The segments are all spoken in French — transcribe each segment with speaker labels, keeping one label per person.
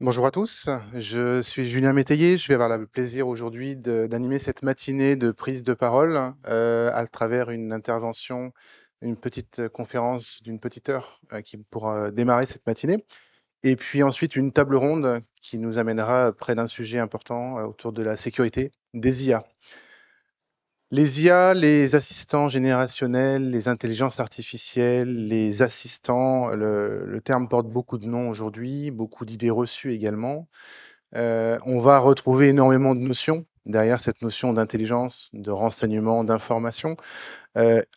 Speaker 1: Bonjour à tous, je suis Julien Métayer. Je vais avoir le plaisir aujourd'hui d'animer cette matinée de prise de parole à travers une intervention, une petite conférence d'une petite heure qui pourra démarrer cette matinée. Et puis ensuite une table ronde qui nous amènera près d'un sujet important autour de la sécurité des IA. Les IA, les assistants générationnels, les intelligences artificielles, les assistants, le terme porte beaucoup de noms aujourd'hui, beaucoup d'idées reçues également. On va retrouver énormément de notions derrière cette notion d'intelligence, de renseignement, d'information.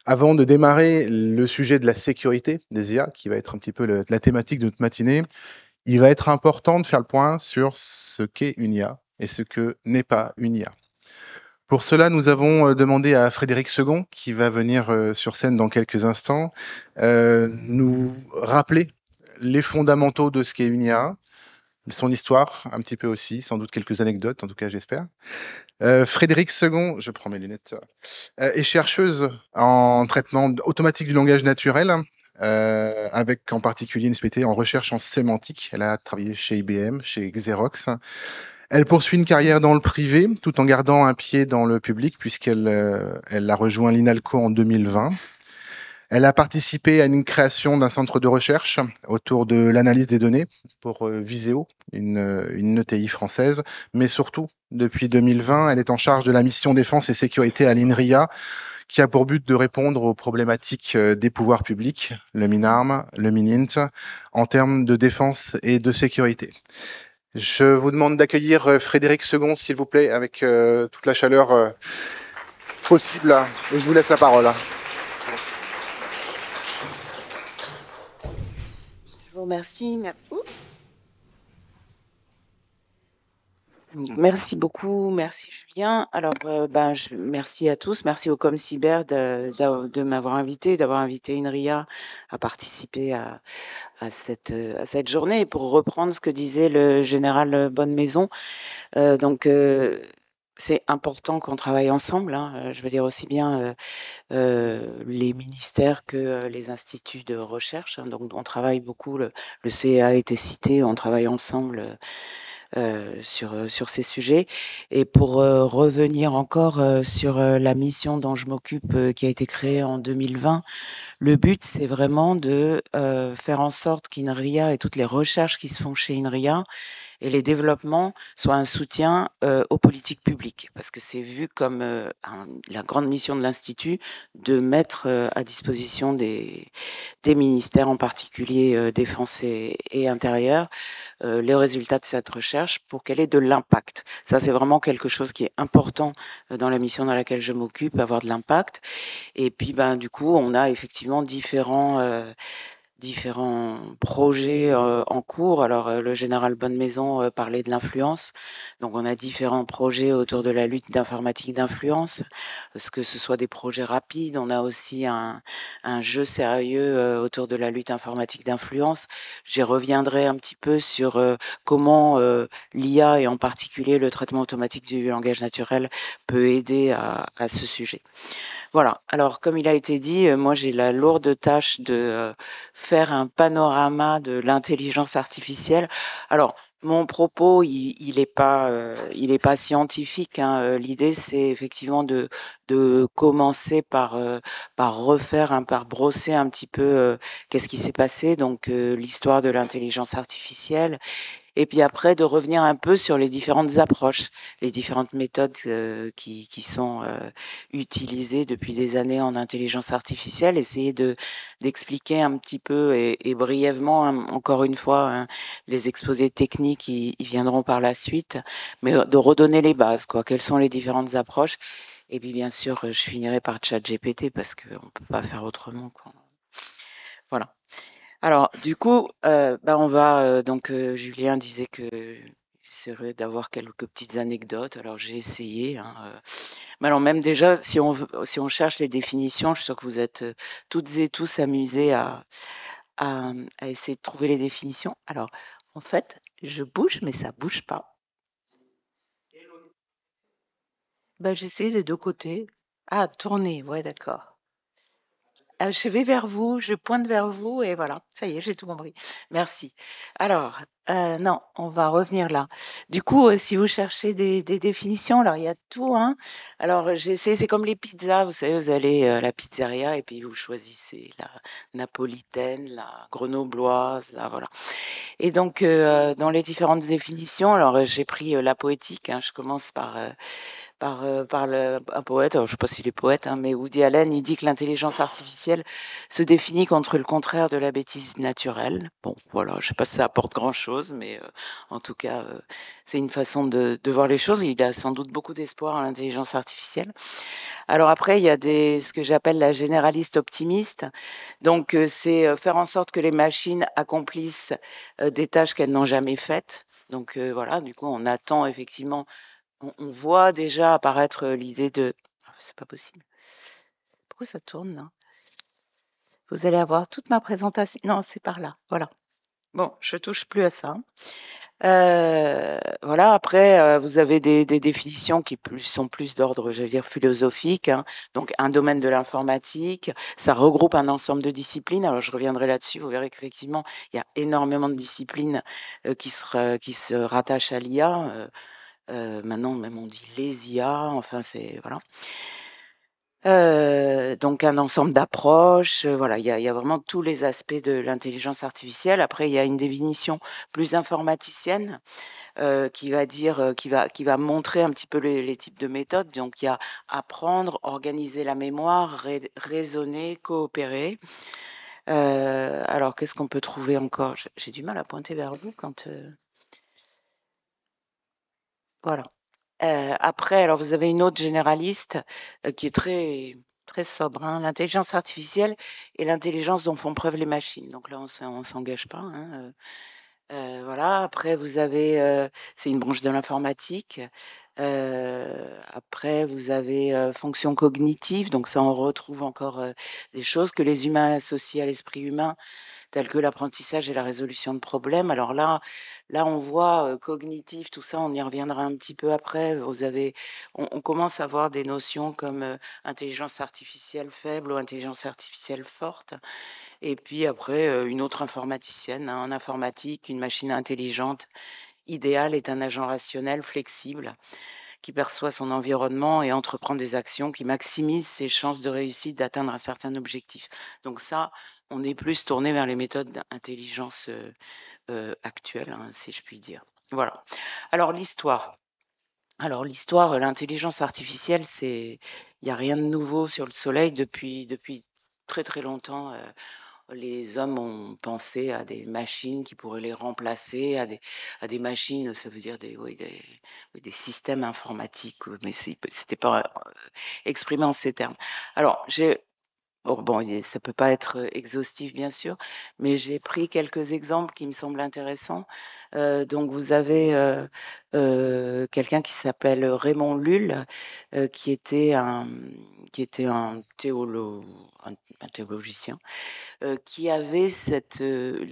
Speaker 1: Avant de démarrer le sujet de la sécurité des IA, qui va être un petit peu la thématique de notre matinée, il va être important de faire le point sur ce qu'est une IA et ce que n'est pas une IA. Pour cela, nous avons demandé à Frédéric Second, qui va venir sur scène dans quelques instants, nous rappeler les fondamentaux de ce qu'est une IA, son histoire, un petit peu aussi, sans doute quelques anecdotes, en tout cas j'espère. Frédéric Second, je prends mes lunettes, est chercheuse en traitement automatique du langage naturel, avec en particulier une spécialité en recherche en sémantique. Elle a travaillé chez IBM, chez Xerox. Elle poursuit une carrière dans le privé, tout en gardant un pied dans le public, elle a rejoint l'INALCO en 2020. Elle a participé à une création d'un centre de recherche autour de l'analyse des données pour Viséo, une ETI française. Mais surtout, depuis 2020, elle est en charge de la mission défense et sécurité à l'INRIA, qui a pour but de répondre aux problématiques des pouvoirs publics, le MINARM, le MININT, en termes de défense et de sécurité. Je vous demande d'accueillir Frédéric Second, s'il vous plaît, avec toute la chaleur possible. Et je vous laisse la parole.
Speaker 2: Je vous remercie. Merci beaucoup, merci Julien. Alors, merci à tous, merci au ComCyber de m'avoir invité, d'avoir invité INRIA à participer à cette journée. Et pour reprendre ce que disait le général Bonnemaison, c'est important qu'on travaille ensemble, hein. Je veux dire aussi bien les ministères que les instituts de recherche, hein. Donc, on travaille beaucoup. Le CEA a été cité, on travaille ensemble sur ces sujets. Et pour revenir encore sur la mission dont je m'occupe, qui a été créée en 2020, le but, c'est vraiment de faire en sorte qu'INRIA et toutes les recherches qui se font chez INRIA et les développements soient un soutien aux politiques publiques, parce que c'est vu comme la grande mission de l'Institut de mettre à disposition des ministères, en particulier défense et intérieur, les résultats de cette recherche pour qu'elle ait de l'impact. Ça, c'est vraiment quelque chose qui est important dans la mission dans laquelle je m'occupe, avoir de l'impact. Et puis, du coup, on a effectivement différents projets en cours. Alors, le général Bonnemaison parlait de l'influence. Donc, on a différents projets autour de la lutte d'informatique d'influence, que ce soit des projets rapides. On a aussi un jeu sérieux autour de la lutte informatique d'influence. J'y reviendrai un petit peu sur comment l'IA et en particulier le traitement automatique du langage naturel peut aider à ce sujet. Voilà. Alors, comme il a été dit, moi, j'ai la lourde tâche de faire un panorama de l'intelligence artificielle. Alors, mon propos, il est pas scientifique, hein. L'idée, c'est effectivement de commencer par refaire, par brosser un petit peu qu'est-ce qui s'est passé, donc l'histoire de l'intelligence artificielle, et puis après de revenir un peu sur les différentes approches, les différentes méthodes qui sont utilisées depuis des années en intelligence artificielle, essayer d'expliquer un petit peu et brièvement, hein, encore une fois, hein, les exposés techniques, ils viendront par la suite, mais de redonner les bases, quoi. Quelles sont les différentes approches? Et puis bien sûr, je finirai par ChatGPT parce qu'on ne peut pas faire autrement, quoi. Voilà. Alors, du coup, on va Julien disait que serait d'avoir quelques petites anecdotes. Alors, j'ai essayé, hein, mais alors même déjà, si on cherche les définitions, je suis sûre que vous êtes toutes et tous amusés à essayer de trouver les définitions. Alors, en fait, je bouge, mais ça bouge pas. J'ai essayé des deux côtés. Ah, tourner, ouais, d'accord. Je vais vers vous, je pointe vers vous et voilà, ça y est, j'ai tout compris. Merci. Alors, non, on va revenir là. Du coup, si vous cherchez des définitions, alors il y a tout, hein. Alors, j'ai essayé, c'est comme les pizzas, vous savez, vous allez à la pizzeria et puis vous choisissez la napolitaine, la grenobloise, la voilà. Et donc, dans les différentes définitions, alors j'ai pris la poétique, hein, je commence par un poète, alors je ne sais pas s'il est poète, hein, mais Woody Allen, il dit que l'intelligence artificielle se définit contre le contraire de la bêtise naturelle. Bon, voilà, je ne sais pas si ça apporte grand-chose, mais en tout cas, c'est une façon de voir les choses. Il a sans doute beaucoup d'espoir en l'intelligence artificielle. Alors après, il y a ce que j'appelle la généraliste optimiste. Donc, c'est faire en sorte que les machines accomplissent des tâches qu'elles n'ont jamais faites. Donc voilà, du coup, on attend effectivement on voit déjà apparaître, l'idée de c'est pas possible. Pourquoi ça tourne là? Vous allez avoir toute ma présentation non, c'est par là, voilà. Bon, je touche plus à ça. Voilà, après, vous avez des définitions qui sont plus d'ordre, j'allais dire philosophique, hein. Donc un domaine de l'informatique, ça regroupe un ensemble de disciplines. Alors je reviendrai là-dessus, vous verrez qu'effectivement, il y a énormément de disciplines, qui se rattachent à l'IA, maintenant même on dit les IA, enfin c'est voilà. Donc un ensemble d'approches, voilà, il y a vraiment tous les aspects de l'intelligence artificielle. Après, il y a une définition plus informaticienne, qui va dire, qui va montrer un petit peu les types de méthodes. Donc il y a apprendre, organiser la mémoire, raisonner, coopérer. Alors qu'est-ce qu'on peut trouver encore? J'ai du mal à pointer vers vous quand, voilà. Après, alors vous avez une autre généraliste, qui est très sobre, hein. L'intelligence artificielle et l'intelligence dont font preuve les machines. Donc là, on s'engage pas, hein, voilà. Après, vous avez, c'est une branche de l'informatique. Après, vous avez, fonction cognitive, donc ça, on retrouve encore, des choses que les humains associent à l'esprit humain, tels que l'apprentissage et la résolution de problèmes. Alors là, on voit cognitif, tout ça, on y reviendra un petit peu après. On commence à voir des notions comme intelligence artificielle faible ou intelligence artificielle forte. Et puis après, une autre informaticienne, hein, en informatique, une machine intelligente idéale est un agent rationnel, flexible, qui perçoit son environnement et entreprend des actions qui maximisent ses chances de réussite d'atteindre un certain objectif. Donc ça, on est plus tourné vers les méthodes d'intelligence actuelles, hein, si je puis dire. Voilà. Alors l'histoire. Alors l'histoire, l'intelligence artificielle, il n'y a rien de nouveau sur le Soleil depuis très très longtemps. Les hommes ont pensé à des machines qui pourraient les remplacer, à des machines, ça veut dire oui, des systèmes informatiques, mais c'était pas exprimé en ces termes. Alors, bon, ça peut pas être exhaustif, bien sûr, mais j'ai pris quelques exemples qui me semblent intéressants. Donc, vous avez quelqu'un qui s'appelle Raymond Lull, qui était un un théologicien, qui avait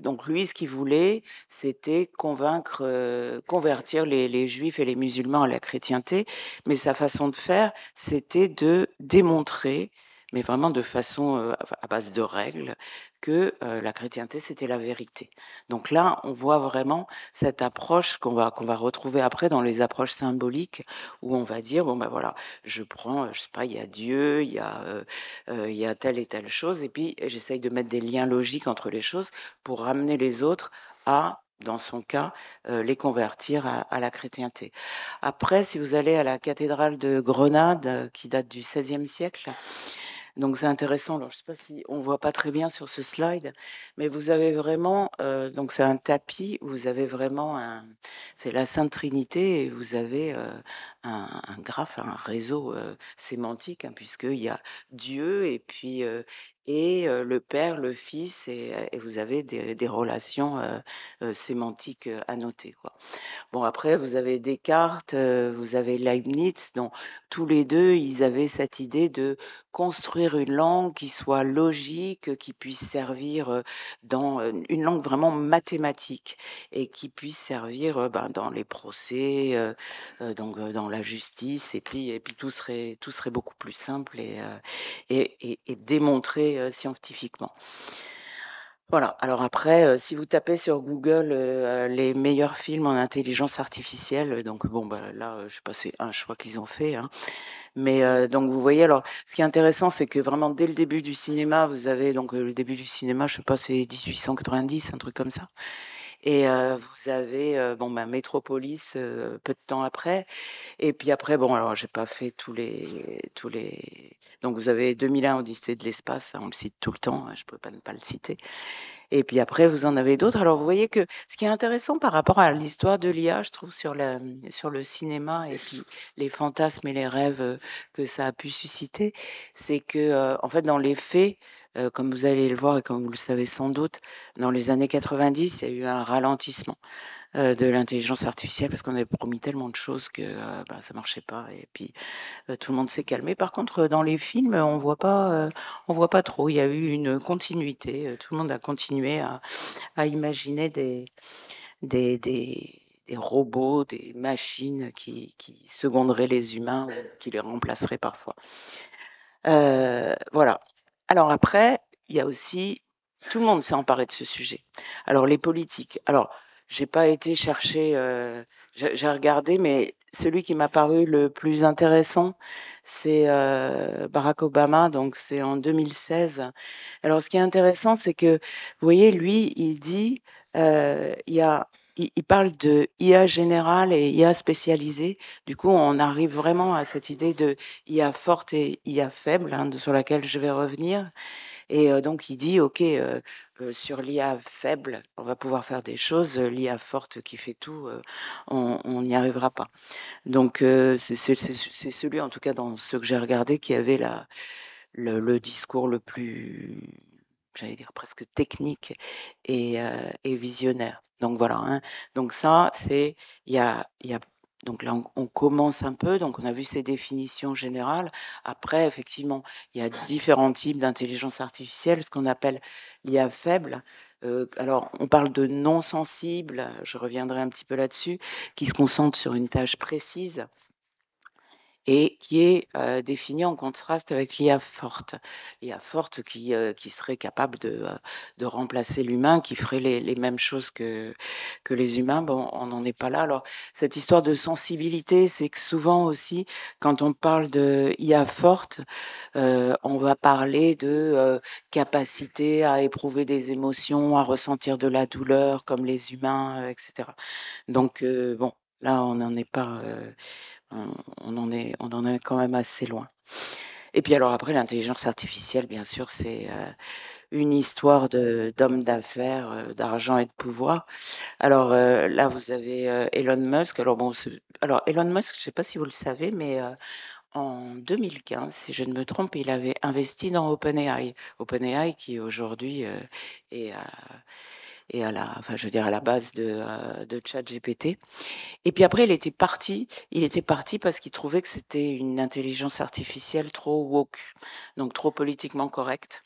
Speaker 2: donc lui, ce qu'il voulait, c'était convertir les juifs et les musulmans à la chrétienté, mais sa façon de faire, c'était de démontrer, mais vraiment de façon à base de règles, que la chrétienté, c'était la vérité. Donc là, on voit vraiment cette approche qu'on va retrouver après dans les approches symboliques, où on va dire, bon ben voilà, je prends, je sais pas, il y a Dieu, il y a telle et telle chose, et puis j'essaye de mettre des liens logiques entre les choses pour ramener les autres à, dans son cas, les convertir à la chrétienté. Après, si vous allez à la cathédrale de Grenade, qui date du XVIe siècle, donc c'est intéressant. Alors, je ne sais pas si on voit pas très bien sur ce slide, mais vous avez vraiment, donc c'est un tapis, vous avez vraiment c'est la Sainte Trinité et vous avez un graphe, un réseau sémantique, hein, puisqu'il y a Dieu et puis le Père, le Fils et vous avez des relations sémantiques annotées, quoi. Bon, après, vous avez Descartes, vous avez Leibniz, donc tous les deux, ils avaient cette idée de construire une langue qui soit logique, qui puisse servir dans une langue vraiment mathématique et qui puisse servir dans les procès, donc dans la justice, et puis tout serait beaucoup plus simple et démontrer scientifiquement. Voilà. Alors après, si vous tapez sur Google les meilleurs films en intelligence artificielle, donc bon, bah, là, je sais pas, c'est un choix qu'ils ont fait, hein. Mais donc vous voyez, alors ce qui est intéressant, c'est que vraiment dès le début du cinéma, vous avez donc le début du cinéma, je sais pas, c'est 1890, un truc comme ça. Et vous avez bon, bah, Metropolis peu de temps après. Et puis après, bon, alors j'ai pas fait tous les. Donc vous avez 2001 Odyssée de l'espace, ça, on le cite tout le temps, hein, je peux pas ne pas le citer. Et puis après, vous en avez d'autres. Alors, vous voyez que ce qui est intéressant par rapport à l'histoire de l'IA, je trouve, sur le cinéma et puis les fantasmes et les rêves que ça a pu susciter, c'est que, en fait, dans les faits, comme vous allez le voir et comme vous le savez sans doute, dans les années 90, il y a eu un ralentissement de l'intelligence artificielle parce qu'on avait promis tellement de choses que bah, ça marchait pas. Et puis, tout le monde s'est calmé. Par contre, dans les films, on voit pas trop. Il y a eu une continuité. Tout le monde a continué à imaginer des robots, des machines qui seconderaient les humains ou qui les remplaceraient parfois. Voilà. Alors après, il y a aussi, tout le monde s'est emparé de ce sujet. Alors les politiques. Alors, j'ai pas été chercher, j'ai regardé, mais celui qui m'a paru le plus intéressant, c'est Barack Obama, donc c'est en 2016. Alors ce qui est intéressant, c'est que, vous voyez, lui, il dit, il parle de IA générale et IA spécialisée. Du coup, on arrive vraiment à cette idée de IA forte et IA faible, hein, sur laquelle je vais revenir. Et donc, il dit, OK, sur l'IA faible, on va pouvoir faire des choses. L'IA forte qui fait tout, on n'y arrivera pas. Donc, c'est celui, en tout cas, dans ceux que j'ai regardés, qui avait le discours le plus, j'allais dire, presque technique et visionnaire. Donc, voilà, hein. Donc, ça, c'est, il y a donc là, on commence un peu, donc on a vu ces définitions générales. Après, effectivement, il y a différents types d'intelligence artificielle, ce qu'on appelle l'IA faible. Alors, on parle de non sensible, je reviendrai un petit peu là-dessus, qui se concentre sur une tâche précise et qui est définie en contraste avec l'IA forte. L'IA forte qui serait capable de remplacer l'humain, qui ferait les mêmes choses que les humains. Bon, on n'en est pas là. Alors, cette histoire de sensibilité, c'est que souvent aussi, quand on parle de IA forte, on va parler de capacité à éprouver des émotions, à ressentir de la douleur comme les humains, etc. Donc, bon, là, on n'en est pas... on en est quand même assez loin. Et puis alors après, l'intelligence artificielle, bien sûr, c'est une histoire d'hommes d'affaires, d'argent et de pouvoir. Alors là, vous avez Elon Musk. Alors bon, alors Elon Musk, je ne sais pas si vous le savez, mais en 2015, si je ne me trompe, il avait investi dans OpenAI. OpenAI qui aujourd'hui est enfin, je veux dire, à la base de ChatGPT. Et puis après, il était parti parce qu'il trouvait que c'était une intelligence artificielle trop woke, donc trop politiquement correcte.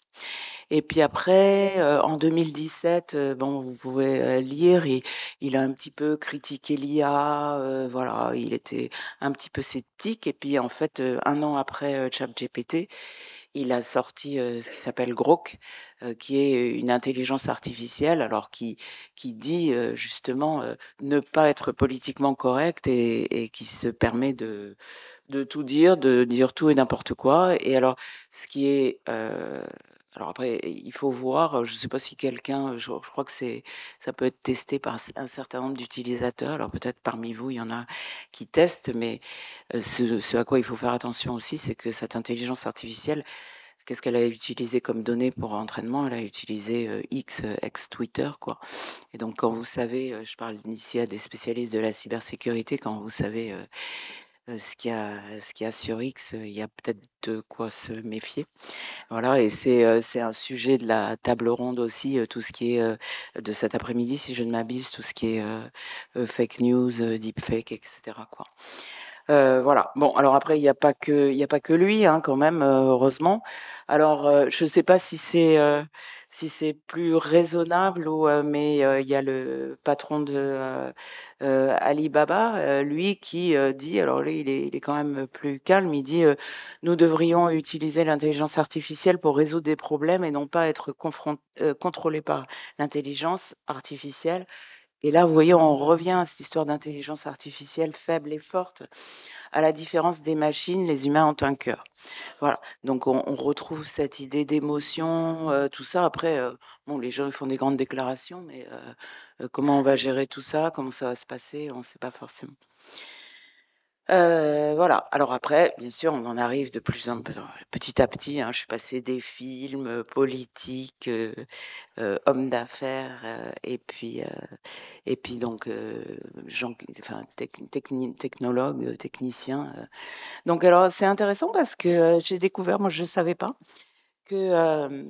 Speaker 2: Et puis après, en 2017, bon, vous pouvez lire, il a un petit peu critiqué l'IA, voilà, il était un petit peu sceptique. Et puis en fait, un an après ChatGPT, il a sorti ce qui s'appelle Grok, qui est une intelligence artificielle, alors qui dit justement ne pas être politiquement correct et qui se permet de tout dire, de dire tout et n'importe quoi. Et alors, ce qui est alors après, il faut voir, je ne sais pas si quelqu'un, je crois que ça peut être testé par un certain nombre d'utilisateurs. Alors peut-être parmi vous, il y en a qui testent, mais ce à quoi il faut faire attention aussi, c'est que cette intelligence artificielle, qu'est-ce qu'elle a utilisé comme données pour entraînement? Elle a utilisé X, ex-Twitter, quoi. Et donc, quand vous savez, je parle ici à des spécialistes de la cybersécurité, quand vous savez ce qu'il y a sur X, il y a peut-être de quoi se méfier. Voilà, et c'est un sujet de la table ronde aussi, tout ce qui est de cet après-midi, si je ne m'abuse, tout ce qui est fake news, deepfake, etc., quoi. Voilà. Bon, alors après, il y a pas que lui, hein, quand même, heureusement. Alors, je ne sais pas si c'est plus raisonnable ou, mais il y a le patron de Alibaba, lui, qui dit, alors lui, il est quand même plus calme, il dit, nous devrions utiliser l'intelligence artificielle pour résoudre des problèmes et non pas être contrôlés par l'intelligence artificielle. Et là, vous voyez, on revient à cette histoire d'intelligence artificielle faible et forte. À la différence des machines, les humains ont un cœur. Voilà. Donc on retrouve cette idée d'émotion, tout ça. Après, bon, les gens ils font des grandes déclarations, mais comment on va gérer tout ça, comment ça va se passer, on ne sait pas forcément. Voilà. Alors après, bien sûr, on en arrive de plus en petit à petit, hein. Je suis passée des films politiques, hommes d'affaires, et puis donc gens, enfin technologues, techniciens. Donc alors c'est intéressant parce que j'ai découvert, moi je ne savais pas, que, euh,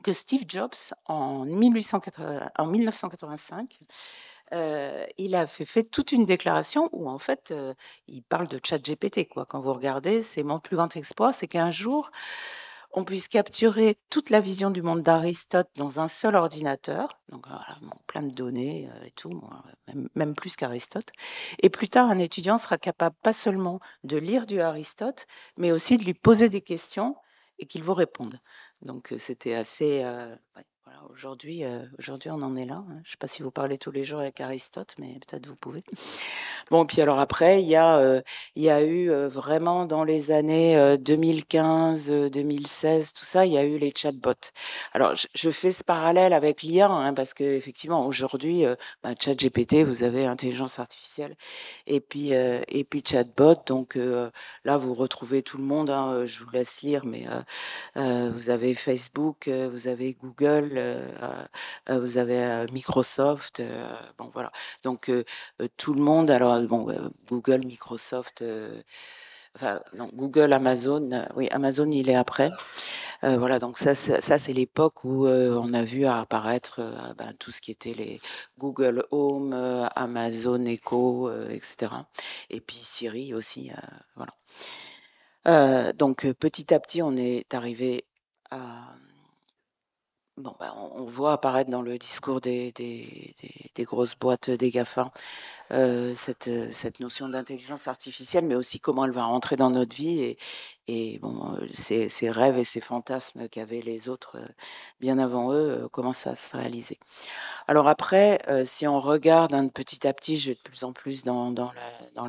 Speaker 2: que Steve Jobs en 1985, il a fait toute une déclaration où en fait il parle de ChatGPT, quoi. Quand vous regardez, c'est mon plus grand exploit, c'est qu'un jour on puisse capturer toute la vision du monde d'Aristote dans un seul ordinateur, donc voilà, bon, plein de données et tout, même plus qu'Aristote. Et plus tard, un étudiant sera capable pas seulement de lire du Aristote, mais aussi de lui poser des questions et qu'il vous réponde. Donc c'était assez... ouais, voilà, aujourd'hui, on en est là, hein. Je ne sais pas si vous parlez tous les jours avec Aristote, mais peut-être vous pouvez. Bon, puis alors après, il y a eu vraiment dans les années 2015, 2016, tout ça, il y a eu les chatbots. Alors, je fais ce parallèle avec l'IA, hein, parce que effectivement, aujourd'hui, ChatGPT, vous avez intelligence artificielle, et puis chatbot. Donc là, vous retrouvez tout le monde, hein, je vous laisse lire, mais vous avez Facebook, vous avez Google, vous avez Microsoft. Bon, voilà. Donc, tout le monde, alors bon, Google, Microsoft, enfin non, Google, Amazon, oui, Amazon il est après. Voilà, donc ça c'est l'époque où on a vu apparaître ben, tout ce qui était les Google Home, Amazon Echo, etc. Et puis Siri aussi, voilà. Donc petit à petit on est arrivé à bon, ben, on voit apparaître dans le discours des grosses boîtes des GAFA cette notion d'intelligence artificielle, mais aussi comment elle va rentrer dans notre vie et bon, ces rêves et ces fantasmes qu'avaient les autres bien avant eux commencent à se réaliser. Alors après, si on regarde petit à petit, je vais de plus en plus dans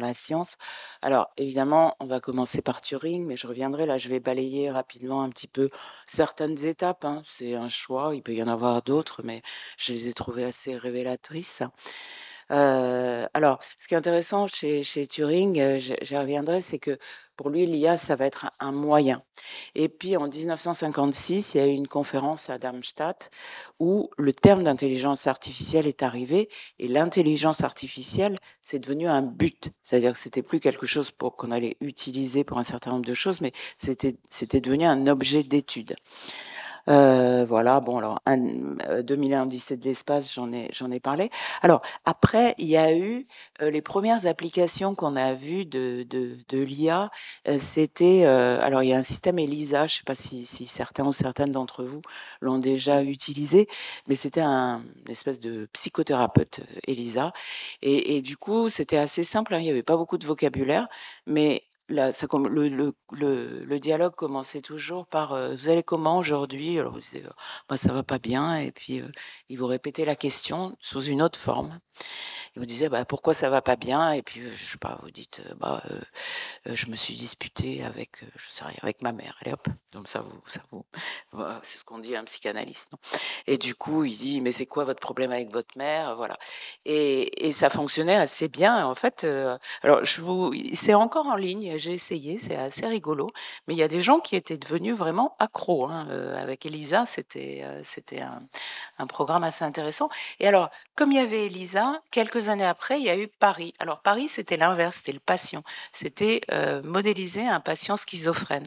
Speaker 2: la science. Alors évidemment, on va commencer par Turing, mais je reviendrai là, je vais balayer rapidement un petit peu certaines étapes, hein. C'est un choix, il peut y en avoir d'autres, mais je les ai trouvées assez révélatrices. Alors, ce qui est intéressant chez Turing, j'y reviendrai, c'est que pour lui, l'IA, ça va être un moyen. Et puis, en 1956, il y a eu une conférence à Darmstadt où le terme d'intelligence artificielle est arrivé et l'intelligence artificielle, c'est devenu un but. C'est-à-dire que c'était plus quelque chose qu'on allait utiliser pour un certain nombre de choses, mais c'était devenu un objet d'étude. Voilà, bon alors 2001 Odyssée de l'espace, j'en ai parlé. Alors après, il y a eu les premières applications qu'on a vues de l'IA, c'était alors il y a un système ELISA, je ne sais pas si certains ou certaines d'entre vous l'ont déjà utilisé, mais c'était une espèce de psychothérapeute ELISA, et du coup c'était assez simple, hein, il n'y avait pas beaucoup de vocabulaire, mais là, le dialogue commençait toujours par vous allez comment aujourd'hui? Alors vous disiez bah, ça va pas bien, et puis il vous répétait la question sous une autre forme. Il vous disait bah, pourquoi ça va pas bien? Et puis je sais pas, vous dites je me suis disputée avec, je sais rien, avec ma mère. Allez hop, donc voilà, c'est ce qu'on dit à un psychanalyste, non? Et du coup, il dit, mais c'est quoi votre problème avec votre mère? Voilà. Et ça fonctionnait assez bien, en fait. Alors, c'est encore en ligne, j'ai essayé, c'est assez rigolo, mais il y a des gens qui étaient devenus vraiment accros, hein. Avec Elisa, c'était un programme assez intéressant. Et alors, comme il y avait Elisa, quelques quelques années après, il y a eu Paris. Alors Paris, c'était l'inverse, c'était le patient. C'était modéliser un patient schizophrène.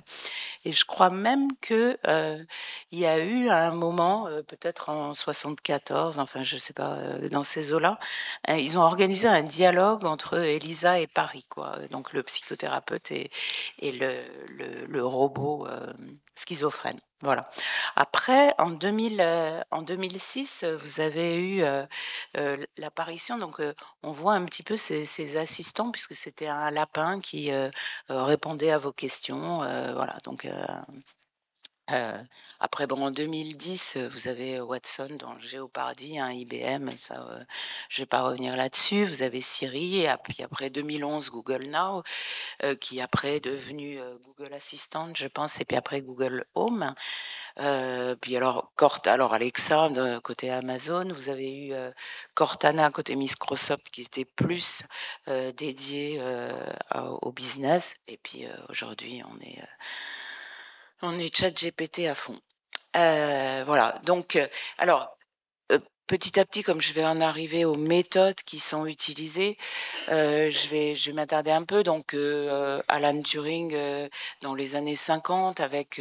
Speaker 2: Et je crois même que il y a eu à un moment, peut-être en 74, enfin je sais pas, dans ces eaux-là, ils ont organisé un dialogue entre Elisa et Paris, quoi. Donc le psychothérapeute et le robot schizophrène. Voilà. Après, en 2006, vous avez eu l'apparition. Donc, on voit un petit peu ces assistants, puisque c'était un lapin qui répondait à vos questions. Voilà. Donc, après, bon, en 2010, vous avez Watson dans Géopardy, hein, IBM, ça, je vais pas revenir là-dessus. Vous avez Siri, et puis après 2011, Google Now, qui après est devenu Google Assistant, je pense, et puis après Google Home. Puis alors Alexa côté Amazon, vous avez eu Cortana côté Microsoft qui était plus dédié au business. Et puis aujourd'hui, on est ChatGPT à fond. Voilà. Donc, alors, petit à petit, comme je vais en arriver aux méthodes qui sont utilisées, je vais m'attarder un peu. Donc, Alan Turing, dans les années 50, avec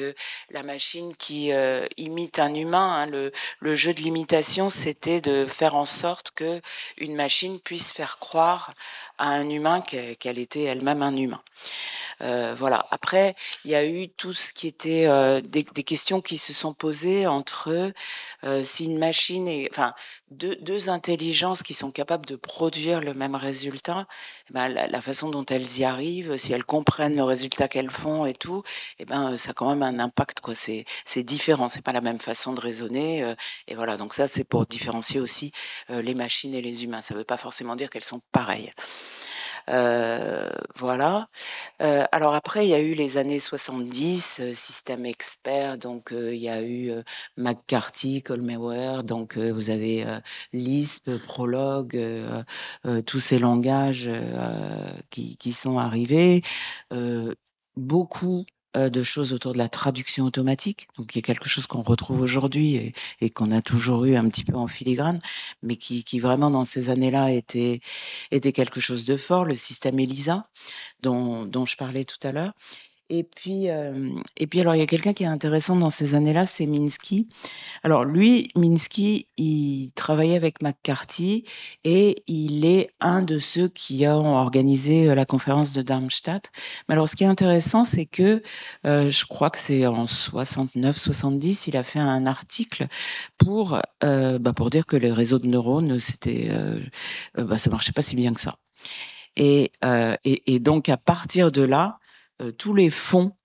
Speaker 2: la machine qui imite un humain, hein, le jeu de l'imitation, c'était de faire en sorte que une machine puisse faire croire à un humain qu'elle était elle-même un humain. Voilà. Après, il y a eu tout ce qui était des questions qui se sont posées entre si une machine enfin, deux intelligences qui sont capables de produire le même résultat, eh ben, la façon dont elles y arrivent, si elles comprennent le résultat qu'elles font et tout, eh ben, ça a quand même un impact, quoi. C'est différent, c'est pas la même façon de raisonner. Et voilà, donc ça, c'est pour différencier aussi les machines et les humains. Ça veut pas forcément dire qu'elles sont pareilles. Voilà. Alors après, il y a eu les années 70, système expert, donc il y a eu McCarthy, Colmeware, donc vous avez Lisp, Prolog, tous ces langages qui sont arrivés. Beaucoup de choses autour de la traduction automatique, donc qui est quelque chose qu'on retrouve aujourd'hui et qu'on a toujours eu un petit peu en filigrane, mais qui vraiment dans ces années-là était quelque chose de fort, le système ELISA dont je parlais tout à l'heure. Et puis alors il y a quelqu'un qui est intéressant dans ces années-là, c'est Minsky. Alors lui, Minsky, il travaillait avec McCarthy et il est un de ceux qui ont organisé la conférence de Darmstadt. Mais alors ce qui est intéressant, c'est que je crois que c'est en 69-70, il a fait un article pour dire que les réseaux de neurones, ça marchait pas si bien que ça. Et donc, à partir de là, tous les fonds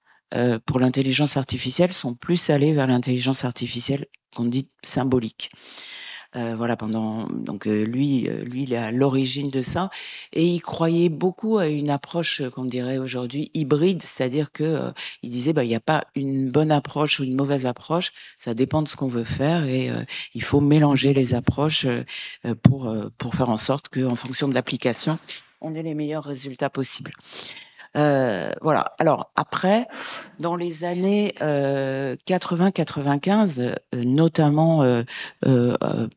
Speaker 2: pour l'intelligence artificielle sont plus allés vers l'intelligence artificielle qu'on dit symbolique. Voilà, donc lui, il est à l'origine de ça et il croyait beaucoup à une approche qu'on dirait aujourd'hui hybride, c'est-à-dire que il disait il n'y a pas une bonne approche ou une mauvaise approche, ça dépend de ce qu'on veut faire et il faut mélanger les approches pour faire en sorte qu'en fonction de l'application, on ait les meilleurs résultats possibles. Voilà. Alors après, dans les années 80-95, notamment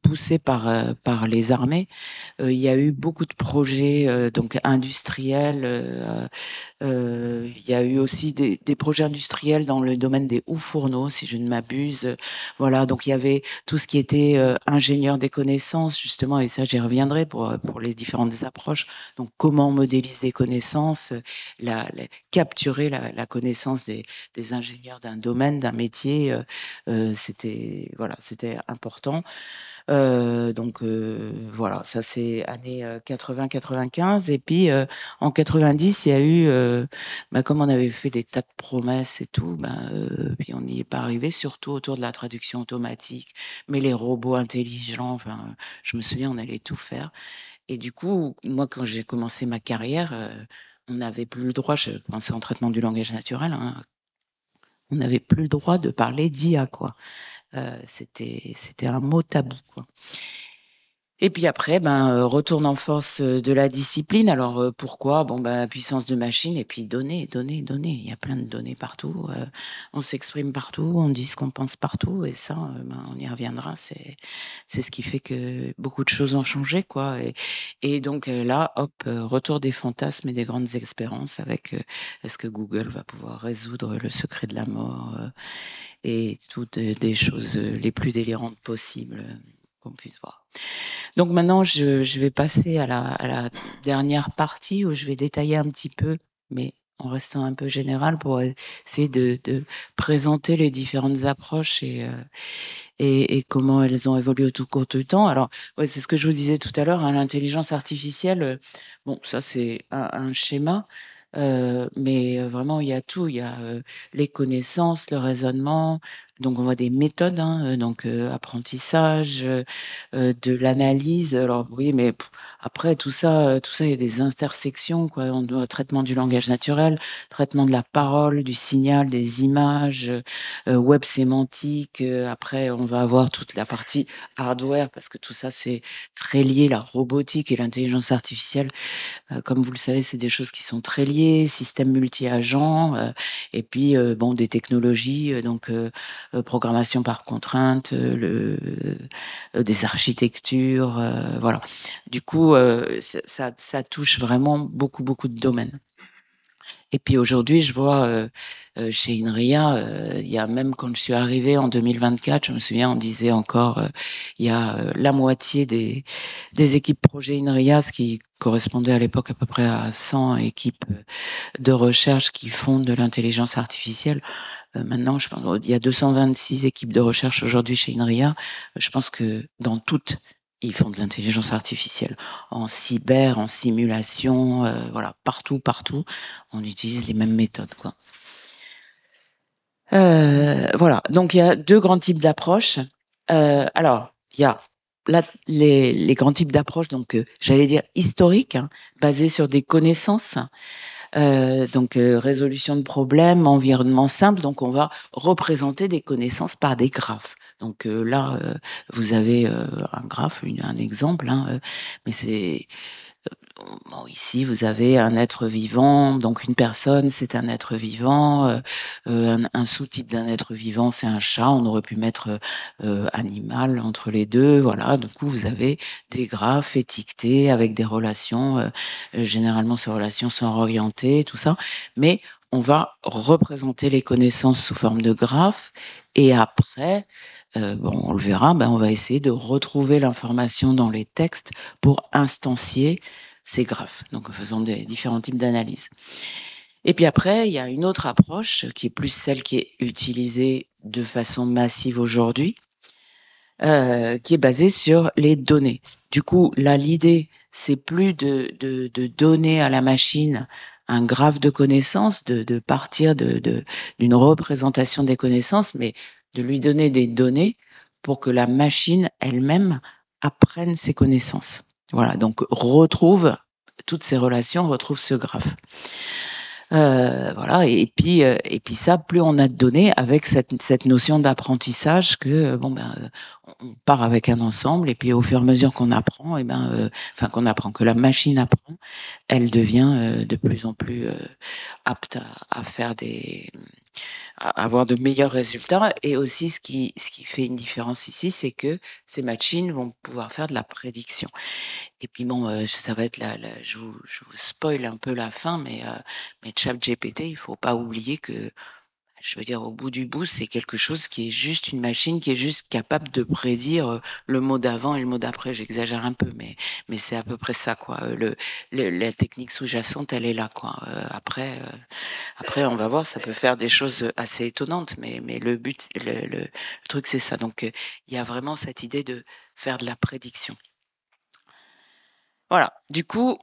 Speaker 2: poussés par les armées, il y a eu beaucoup de projets donc industriels. Il y a eu aussi des projets industriels dans le domaine des hauts fourneaux, si je ne m'abuse. Voilà, donc il y avait tout ce qui était ingénieur des connaissances, justement, et ça j'y reviendrai pour les différentes approches. Donc comment on modélise des connaissances, capturer la connaissance des ingénieurs d'un domaine, d'un métier, c'était important. Donc voilà, ça c'est années 80-95 et puis en 90 il y a eu comme on avait fait des tas de promesses et tout, puis on n'y est pas arrivé, surtout autour de la traduction automatique, mais les robots intelligents, enfin je me souviens on allait tout faire et du coup moi quand j'ai commencé ma carrière on n'avait plus le droit, je commençais en traitement du langage naturel, hein, on n'avait plus le droit de parler d'IA, quoi. C'était un mot tabou, quoi. Et puis après, retourne en force de la discipline. Alors pourquoi? Bon, puissance de machine et puis données, données, données. Il y a plein de données partout. On s'exprime partout, on dit ce qu'on pense partout, et ça, on y reviendra. C'est ce qui fait que beaucoup de choses ont changé, quoi. Et donc là, hop, retour des fantasmes et des grandes espérances avec est-ce que Google va pouvoir résoudre le secret de la mort et toutes des choses les plus délirantes possibles qu'on puisse voir. Donc maintenant, je vais passer à la dernière partie où je vais détailler un petit peu, mais en restant un peu général pour essayer de présenter les différentes approches et comment elles ont évolué au tout cours du temps. Alors, ouais, c'est ce que je vous disais tout à l'heure, hein, l'intelligence artificielle, bon, ça c'est un schéma, mais vraiment il y a tout. Il y a les connaissances, le raisonnement. Donc on voit des méthodes, hein, donc apprentissage, de l'analyse. Alors oui, mais après tout ça, il y a des intersections, quoi. On doit traitement du langage naturel, traitement de la parole, du signal, des images, web sémantique. Après, on va avoir toute la partie hardware parce que tout ça, c'est très lié, la robotique et l'intelligence artificielle. Comme vous le savez, c'est des choses qui sont très liées, système multi-agent, et puis bon, des technologies, donc programmation par contrainte, des architectures, voilà. Du coup, ça touche vraiment beaucoup, beaucoup de domaines. Et puis aujourd'hui, je vois chez INRIA, il y a même quand je suis arrivée en 2024, je me souviens, on disait encore, il y a la moitié des équipes projet INRIA, ce qui correspondait à l'époque à peu près à 100 équipes de recherche qui font de l'intelligence artificielle. Maintenant, je pense, il y a 226 équipes de recherche aujourd'hui chez INRIA. Je pense que dans toutes, ils font de l'intelligence artificielle. En cyber, en simulation, voilà, partout, partout, on utilise les mêmes méthodes, quoi. Voilà, donc il y a deux grands types d'approches. Alors, il y a les grands types d'approches, donc j'allais dire historiques, hein, basées sur des connaissances. Donc résolution de problèmes, environnement simple. Donc on va représenter des connaissances par des graphes. Donc là, vous avez un graphe, un exemple, hein, mais c'est bon, ici, vous avez un être vivant, donc une personne, c'est un être vivant. Un sous-type d'un être vivant, c'est un chat. On aurait pu mettre animal entre les deux. Voilà. Du coup, vous avez des graphes étiquetés avec des relations. Généralement, ces relations sont orientées, tout ça. Mais on va représenter les connaissances sous forme de graphes. Et après, bon, on le verra, on va essayer de retrouver l'information dans les textes pour instancier ces graphes, donc en faisant des différents types d'analyses. Et puis après, il y a une autre approche qui est plus celle qui est utilisée de façon massive aujourd'hui, qui est basée sur les données. Du coup, là, l'idée, c'est plus de donner à la machine un graphe de connaissances, de partir d'une représentation des connaissances, mais de lui donner des données pour que la machine elle-même apprenne ses connaissances. Voilà, donc retrouve toutes ces relations, retrouve ce graphe. Voilà, et puis ça, plus on a de données avec cette notion d'apprentissage que on part avec un ensemble, et puis au fur et à mesure qu'on apprend, qu'on apprend, que la machine apprend, elle devient de plus en plus apte à faire à avoir de meilleurs résultats. Et aussi, ce qui fait une différence ici, c'est que ces machines vont pouvoir faire de la prédiction. Et puis bon, ça va être je vous spoil un peu la fin, mais ChatGPT, il faut pas oublier que, je veux dire, au bout du bout, c'est quelque chose qui est juste une machine qui est juste capable de prédire le mot d'avant et le mot d'après. J'exagère un peu, mais c'est à peu près ça, quoi. La technique sous-jacente, elle est là, quoi. Après, on va voir, ça peut faire des choses assez étonnantes, mais le but, le truc, c'est ça. Donc, il y a vraiment cette idée de faire de la prédiction. Voilà. Du coup,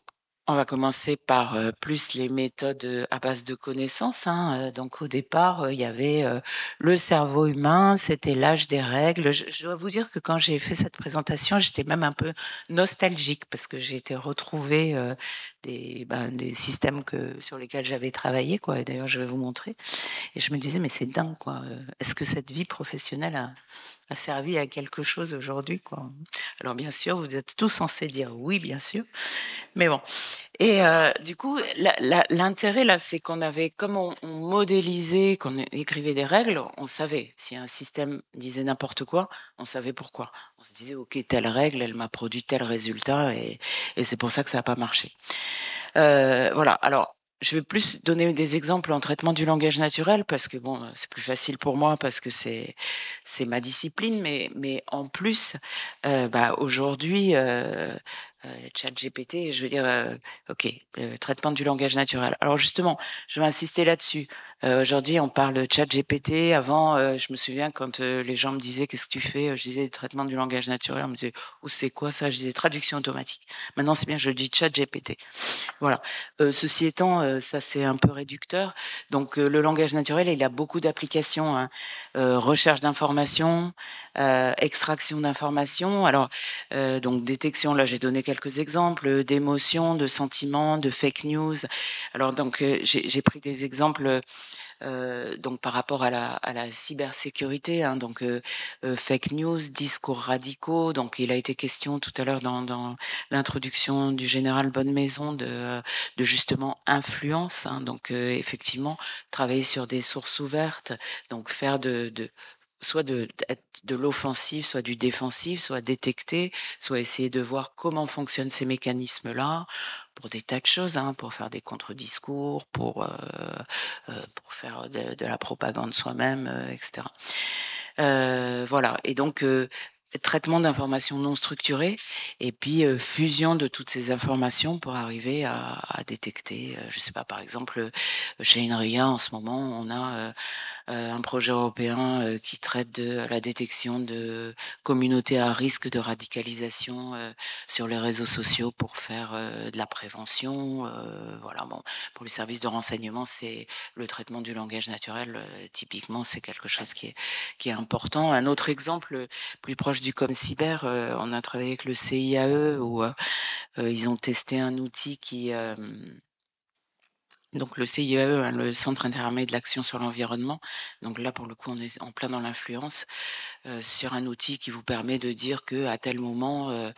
Speaker 2: On va commencer par plus les méthodes à base de connaissances, hein. Donc au départ, il y avait le cerveau humain, c'était l'âge des règles. Je dois vous dire que quand j'ai fait cette présentation, j'étais même un peu nostalgique parce que j'ai été retrouver des systèmes sur lesquels j'avais travaillé, quoi. Et d'ailleurs, je vais vous montrer. Et je me disais, mais c'est dingue, quoi. Est-ce que cette vie professionnelle a servi à quelque chose aujourd'hui, quoi? Alors bien sûr, vous êtes tous censés dire oui, bien sûr. Mais bon. Et du coup, l'intérêt là, c'est qu'on avait, comme on modélisait, qu'on écrivait des règles, on savait. Si un système disait n'importe quoi, on savait pourquoi. On se disait, OK, telle règle, elle m'a produit tel résultat et c'est pour ça que ça n'a pas marché. Voilà. Alors, je vais plus donner des exemples en traitement du langage naturel parce que bon, c'est plus facile pour moi parce que c'est ma discipline, mais en plus, aujourd'hui, ChatGPT, je veux dire, OK, traitement du langage naturel. Alors justement, je vais insister là-dessus. Aujourd'hui, on parle de ChatGPT. Avant, je me souviens quand les gens me disaient qu'est-ce que tu fais, je disais traitement du langage naturel. On me disait oh c'est quoi ça? Je disais traduction automatique. Maintenant, c'est bien, je dis ChatGPT. Voilà. Ceci étant, ça c'est un peu réducteur. Donc le langage naturel, il a beaucoup d'applications, hein. Recherche d'informations, extraction d'informations. Alors donc détection, là j'ai donné quelques exemples d'émotions, de sentiments, de fake news. Alors donc j'ai pris des exemples donc par rapport à la cybersécurité, hein, donc fake news, discours radicaux. Donc il a été question tout à l'heure dans l'introduction du général Bonnemaison de justement influence, hein, donc effectivement travailler sur des sources ouvertes, donc faire soit de l'offensive, soit du défensif, soit détecter, soit essayer de voir comment fonctionnent ces mécanismes-là pour des tas de choses, hein, pour faire des contre-discours, pour faire de la propagande soi-même, etc. Voilà. Et donc, traitement d'informations non structurées et puis fusion de toutes ces informations pour arriver à détecter, je sais pas, par exemple, chez INRIA en ce moment, on a un projet européen qui traite de la détection de communautés à risque de radicalisation sur les réseaux sociaux pour faire de la prévention. Voilà, bon, pour les services de renseignement, c'est le traitement du langage naturel. Typiquement, c'est quelque chose qui est important. Un autre exemple plus proche du ComCyber, on a travaillé avec le CIAE où ils ont testé un outil qui donc le CIAE, hein, le Centre interarmé de l'action sur l'environnement. Donc là, pour le coup, on est en plein dans l'influence sur un outil qui vous permet de dire que à tel moment,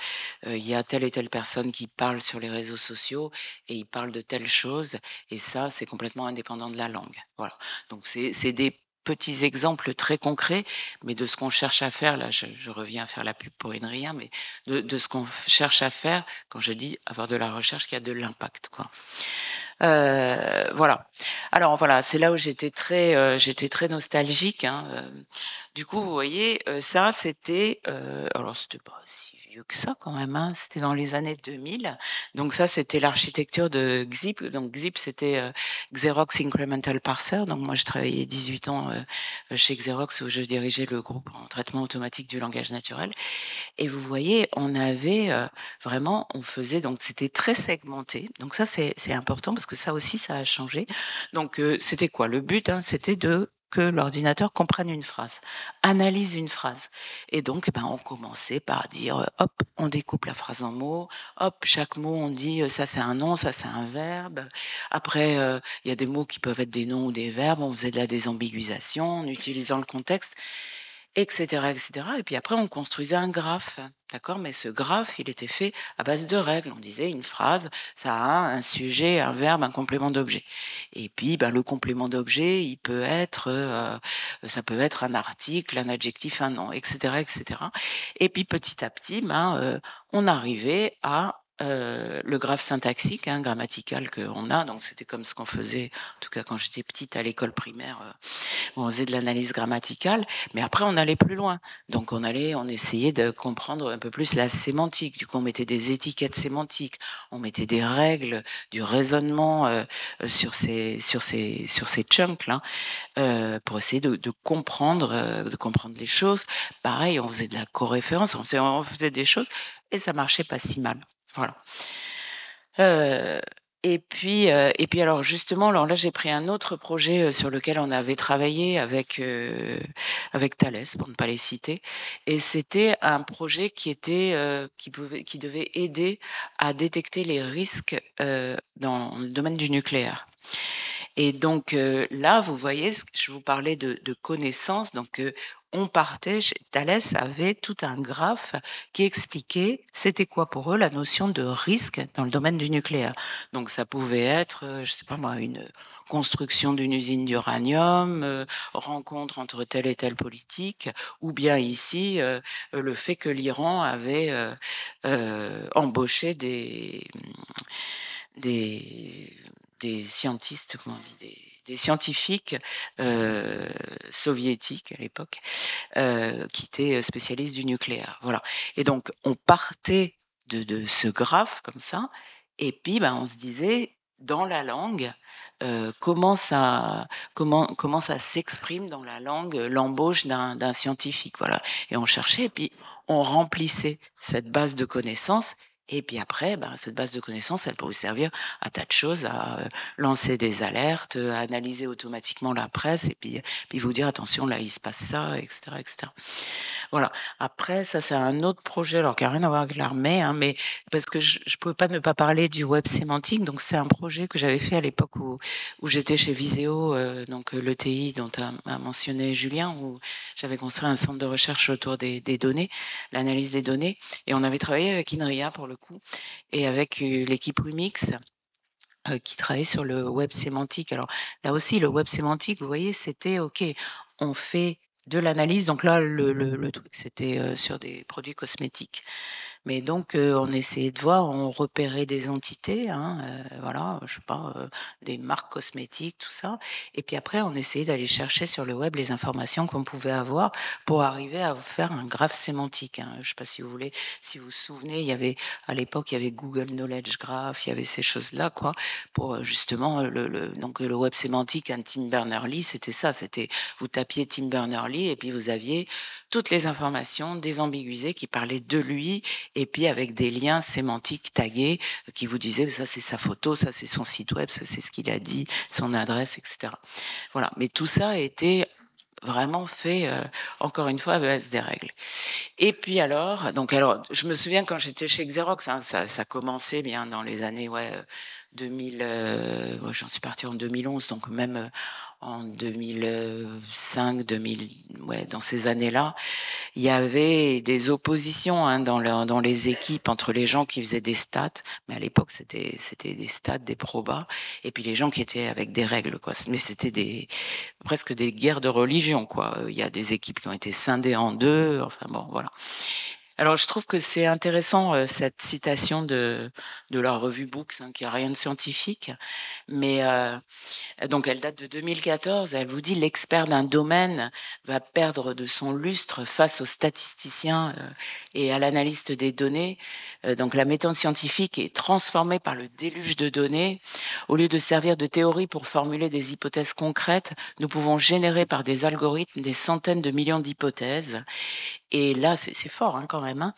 Speaker 2: il y a telle et telle personne qui parle sur les réseaux sociaux et il parle de telle chose. Et ça, c'est complètement indépendant de la langue. Voilà. Donc c'est des petits exemples très concrets, mais de ce qu'on cherche à faire, là je reviens à faire la pub pour Inria, mais de ce qu'on cherche à faire, quand je dis avoir de la recherche qui a de l'impact, quoi. Voilà. Alors voilà, c'est là où j'étais très nostalgique, hein. Du coup, vous voyez, ça c'était, alors c'était pas si vieux que ça quand même, hein, c'était dans les années 2000. Donc ça, c'était l'architecture de XIP. Donc XIP, c'était Xerox Incremental Parser. Donc moi, je travaillais 18 ans chez Xerox où je dirigeais le groupe en traitement automatique du langage naturel. Et vous voyez, on avait vraiment, on faisait, donc c'était très segmenté. Donc ça, c'est important parce que ça aussi, ça a changé. Donc c'était quoi? Le but, hein, c'était que l'ordinateur comprenne une phrase, analyse une phrase. Et donc, on commençait par dire, hop, on découpe la phrase en mots, hop, chaque mot, on dit, ça c'est un nom, ça c'est un verbe. Après, il y a des mots qui peuvent être des noms ou des verbes, on faisait de la désambiguisation en utilisant le contexte, etc., etc. Et puis après, on construisait un graphe, d'accord? Mais ce graphe, il était fait à base de règles. On disait une phrase, ça a un sujet, un verbe, un complément d'objet. Et puis, le complément d'objet, ça peut être un article, un adjectif, un nom, etc., etc. Et puis petit à petit, on arrivait à le graphe syntaxique, hein, grammatical qu'on a. Donc c'était comme ce qu'on faisait, en tout cas quand j'étais petite à l'école primaire, où on faisait de l'analyse grammaticale. Mais après, on allait plus loin. Donc on essayait de comprendre un peu plus la sémantique. Du coup, on mettait des étiquettes sémantiques, on mettait des règles, du raisonnement sur ces chunks là, pour essayer de comprendre les choses. Pareil, on faisait de la coréférence, on faisait des choses et ça marchait pas si mal. Voilà. Heu et puis alors justement, alors là, j'ai pris un autre projet, sur lequel on avait travaillé avec Thales, pour ne pas les citer, et c'était un projet qui devait aider à détecter les risques, dans le domaine du nucléaire. Et donc là, vous voyez, je vous parlais de connaissances. Donc on partait, Thales avait tout un graphe qui expliquait c'était quoi pour eux la notion de risque dans le domaine du nucléaire. Donc ça pouvait être, je sais pas moi, une construction d'une usine d'uranium, rencontre entre telle et telle politique, ou bien ici le fait que l'Iran avait embauché des, des scientistes, comment on dit, des scientifiques euh, soviétiques à l'époque, qui étaient spécialistes du nucléaire. Voilà. Et donc, on partait de ce graphe comme ça, et puis ben, on se disait, dans la langue, comment ça s'exprime dans la langue, l'embauche d'un scientifique. Voilà. Et on cherchait, et puis on remplissait cette base de connaissances. Et puis après, ben, cette base de connaissances, elle peut vous servir à tas de choses, à lancer des alertes, à analyser automatiquement la presse, et puis vous dire attention, là il se passe ça, etc., etc. Voilà. Après, ça c'est un autre projet, alors qui n'a rien à voir avec l'armée, hein, mais parce que je ne pouvais pas ne pas parler du web sémantique. Donc c'est un projet que j'avais fait à l'époque où j'étais chez Viséo, donc l'ETI dont a mentionné Julien, où j'avais construit un centre de recherche autour des données, l'analyse des données, et on avait travaillé avec INRIA pour le coup, et avec l'équipe Remix qui travaillait sur le web sémantique. Alors là aussi, le web sémantique, vous voyez, c'était OK, on fait de l'analyse. Donc là, le truc, c'était sur des produits cosmétiques. Mais donc, on essayait de voir, on repérait des entités, hein, voilà, je sais pas, des marques cosmétiques, tout ça. Et puis après, on essayait d'aller chercher sur le web les informations qu'on pouvait avoir pour arriver à faire un graphe sémantique, hein. Je sais pas si vous voulez, si vous vous souvenez, à l'époque, il y avait Google Knowledge Graph, il y avait ces choses-là, quoi, pour justement donc le web sémantique, un Tim Berners-Lee, c'était ça, c'était vous tapiez Tim Berners-Lee et puis vous aviez toutes les informations désambiguïsées qui parlaient de lui, et puis avec des liens sémantiques tagués qui vous disaient ça c'est sa photo, ça c'est son site web, ça c'est ce qu'il a dit, son adresse, etc. Voilà. Mais tout ça a été vraiment fait, encore une fois, à base des règles. Et puis alors, je me souviens quand j'étais chez Xerox, hein, ça commençait bien dans les années 2000, j'en suis partie en 2011, donc même en 2005, 2000, ouais, dans ces années-là, il y avait des oppositions, hein, dans les équipes entre les gens qui faisaient des stats, mais à l'époque c'était des stats, des probas, et puis les gens qui étaient avec des règles, quoi. Mais c'était presque des guerres de religion, quoi. Il y a des équipes qui ont été scindées en deux, enfin bon, voilà. Alors, je trouve que c'est intéressant, cette citation de la revue Books, hein, qui a rien de scientifique, mais donc elle date de 2014. Elle vous dit l'expert d'un domaine va perdre de son lustre face au statisticien et à l'analyste des données. Donc la méthode scientifique est transformée par le déluge de données. Au lieu de servir de théorie pour formuler des hypothèses concrètes, nous pouvons générer par des algorithmes des centaines de millions d'hypothèses. Et là, c'est fort, hein, quand même, hein.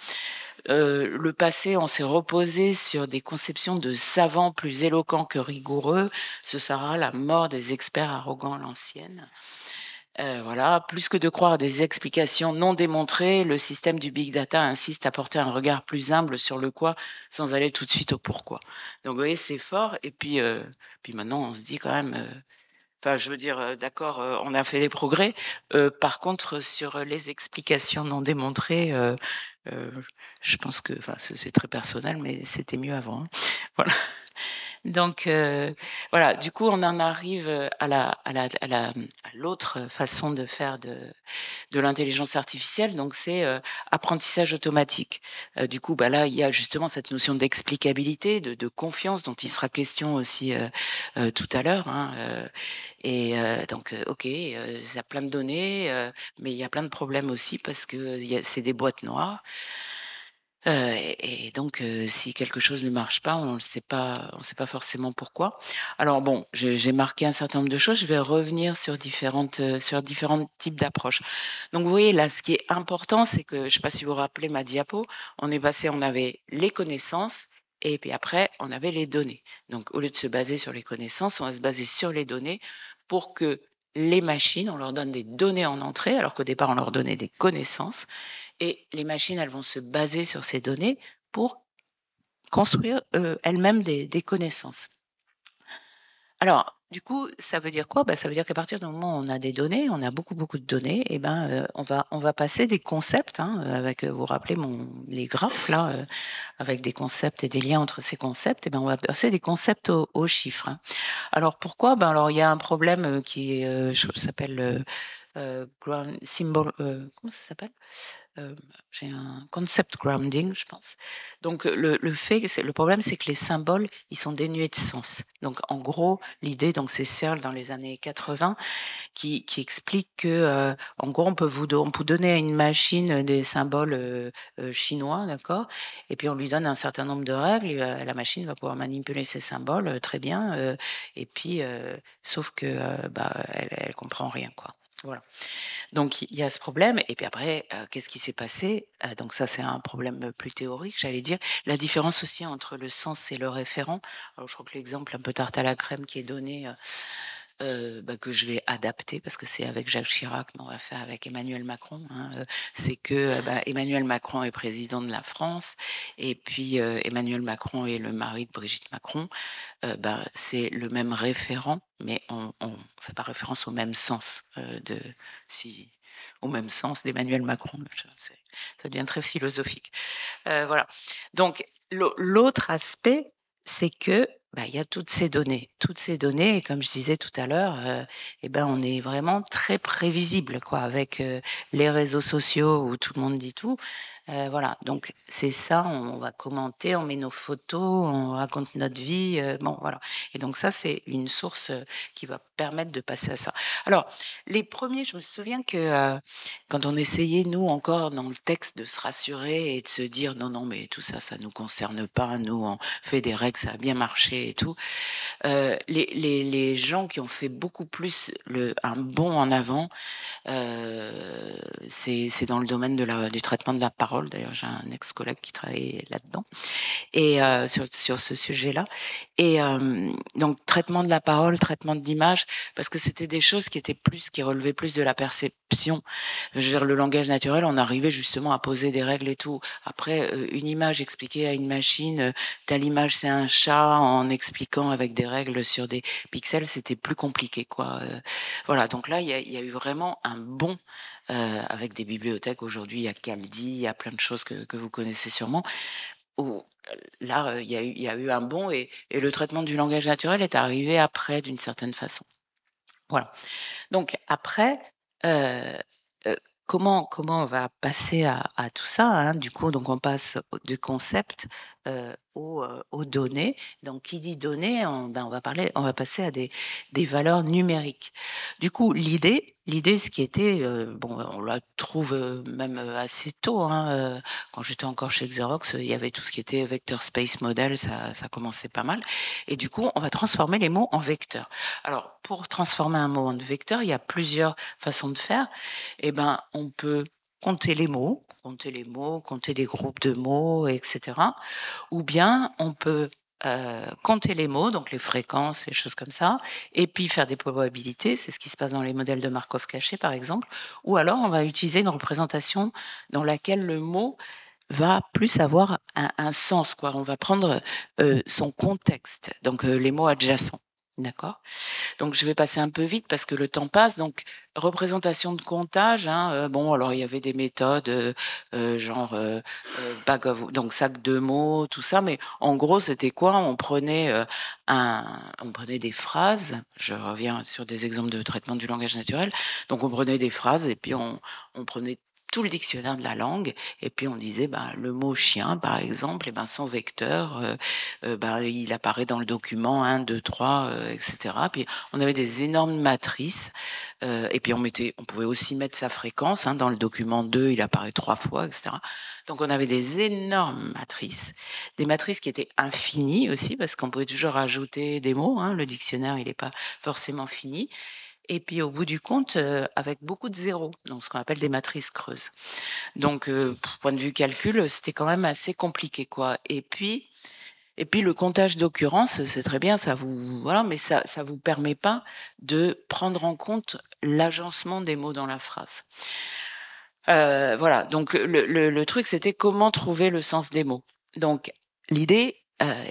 Speaker 2: Le passé, on s'est reposé sur des conceptions de savants plus éloquents que rigoureux. Ce sera la mort des experts arrogants à l'ancienne. Voilà, plus que de croire à des explications non démontrées, le système du big data insiste à porter un regard plus humble sur le quoi, sans aller tout de suite au pourquoi. Donc, vous voyez, c'est fort. Et puis maintenant, on se dit quand même. Enfin, je veux dire, d'accord, on a fait des progrès. Par contre, sur les explications non démontrées, euh, je pense que, enfin, c'est très personnel, mais c'était mieux avant, hein. Voilà. Donc voilà, du coup, on en arrive à l'autre façon de faire de l'intelligence artificielle. Donc c'est apprentissage automatique. Du coup, bah là, il y a justement cette notion d'explicabilité, de confiance dont il sera question aussi tout à l'heure, hein, et donc, OK, il y a plein de données, mais il y a plein de problèmes aussi parce que c'est des boîtes noires. Et donc, si quelque chose ne marche pas, on sait pas forcément pourquoi. Alors bon, j'ai marqué un certain nombre de choses. Je vais revenir sur différents types d'approches. Donc, vous voyez là, ce qui est important, c'est que, je sais pas si vous vous rappelez ma diapo, on avait les connaissances et puis après, on avait les données. Donc, au lieu de se baser sur les connaissances, on va se baser sur les données pour que les machines, on leur donne des données en entrée, alors qu'au départ, on leur donnait des connaissances. Et les machines, elles vont se baser sur ces données pour construire elles-mêmes des connaissances. Alors, du coup, ça veut dire quoi? Ça veut dire qu'à partir du moment où on a des données, on a beaucoup, beaucoup de données, et on va passer des concepts, hein, avec, vous vous rappelez les graphes là, avec des concepts et des liens entre ces concepts, on va passer des concepts aux chiffres, hein. Alors pourquoi? Alors il y a un problème qui est, s'appelle ground symbol, comment ça s'appelle? Euh, j'ai un concept grounding, je pense. Donc le problème, c'est que les symboles, ils sont dénués de sens. Donc en gros, l'idée, donc c'est Searle dans les années 80 qui explique que en gros, on peut donner à une machine des symboles chinois, d'accord, et puis on lui donne un certain nombre de règles, et, la machine va pouvoir manipuler ces symboles très bien, et puis sauf que elle comprend rien, quoi. Voilà. Donc il y a ce problème, et puis après, qu'est-ce qui s'est passé? Donc ça, c'est un problème plus théorique, j'allais dire. La différence aussi entre le sens et le référent. Alors je crois que l'exemple un peu tarte à la crème qui est donné, que je vais adapter parce que c'est avec Jacques Chirac, mais on va faire avec Emmanuel Macron, hein, c'est que Emmanuel Macron est président de la France, et puis Emmanuel Macron est le mari de Brigitte Macron. C'est le même référent, mais on ne fait pas référence au même sens au même sens d'Emmanuel Macron. Ça devient très philosophique. Voilà. Donc l'autre aspect, c'est que il y a toutes ces données, et comme je disais tout à l'heure, on est vraiment très prévisible, quoi, avec les réseaux sociaux où tout le monde dit tout. Voilà, donc c'est ça, on va commenter, on met nos photos, on raconte notre vie, voilà. Et donc ça, c'est une source qui va permettre de passer à ça. Alors, les premiers, je me souviens que quand on essayait, nous, encore dans le texte, de se rassurer et de se dire non, non, mais tout ça, ça nous concerne pas, nous, on fait des règles, ça a bien marché et tout. Les gens qui ont fait beaucoup plus un bond en avant, c'est dans le domaine du traitement de la parole. D'ailleurs, j'ai un ex-collègue qui travaille là-dedans et sur ce sujet-là. Et donc, traitement de la parole, traitement de l'image, parce que c'était des choses qui relevaient plus de la perception. Je veux dire, le langage naturel, on arrivait justement à poser des règles et tout. Après, une image expliquée à une machine, telle image c'est un chat, en expliquant avec des règles sur des pixels, c'était plus compliqué, quoi. Voilà, donc là, il y a eu vraiment un bond avec des bibliothèques. Aujourd'hui, il y a Caldi, il y a plein de choses que vous connaissez sûrement. Où, là, il y a eu un bond, et le traitement du langage naturel est arrivé après, d'une certaine façon. Voilà. Donc après, euh, euh, comment on va passer à tout ça, hein? Du coup, donc on passe du concept aux données. Donc, qui dit données, on va passer à des valeurs numériques. Du coup, l'idée, ce qui était, on la trouve même assez tôt, hein, quand j'étais encore chez Xerox, il y avait tout ce qui était vector space model, ça commençait pas mal. Et du coup, on va transformer les mots en vecteurs. Alors, pour transformer un mot en vecteur, il y a plusieurs façons de faire. On peut compter les mots, compter des groupes de mots, etc. Ou bien on peut compter les mots, donc les fréquences, et choses comme ça, et puis faire des probabilités, c'est ce qui se passe dans les modèles de Markov cachés, par exemple. Ou alors on va utiliser une représentation dans laquelle le mot va plus avoir un sens, quoi. On va prendre son contexte, donc les mots adjacents. D'accord? Donc je vais passer un peu vite parce que le temps passe. Donc représentation de comptage, hein, alors il y avait des méthodes genre donc sac de mots, tout ça, mais en gros c'était quoi? On prenait des phrases. Je reviens sur des exemples de traitement du langage naturel. Donc on prenait des phrases et puis on prenait tout le dictionnaire de la langue, et puis on disait le mot chien, par exemple, son vecteur, il apparaît dans le document 1, 2, 3, etc. Puis on avait des énormes matrices, et puis on pouvait aussi mettre sa fréquence, hein, dans le document 2, il apparaît 3 fois, etc. Donc on avait des énormes matrices, des matrices qui étaient infinies aussi, parce qu'on pouvait toujours ajouter des mots, hein, le dictionnaire il n'est pas forcément fini. Et puis au bout du compte, avec beaucoup de zéros, donc ce qu'on appelle des matrices creuses. Donc, point de vue calcul, c'était quand même assez compliqué, quoi. Et puis Et puis le comptage d'occurrences, c'est très bien, ça vous voilà, mais ça vous permet pas de prendre en compte l'agencement des mots dans la phrase. Voilà, donc le truc, c'était comment trouver le sens des mots. Donc l'idée,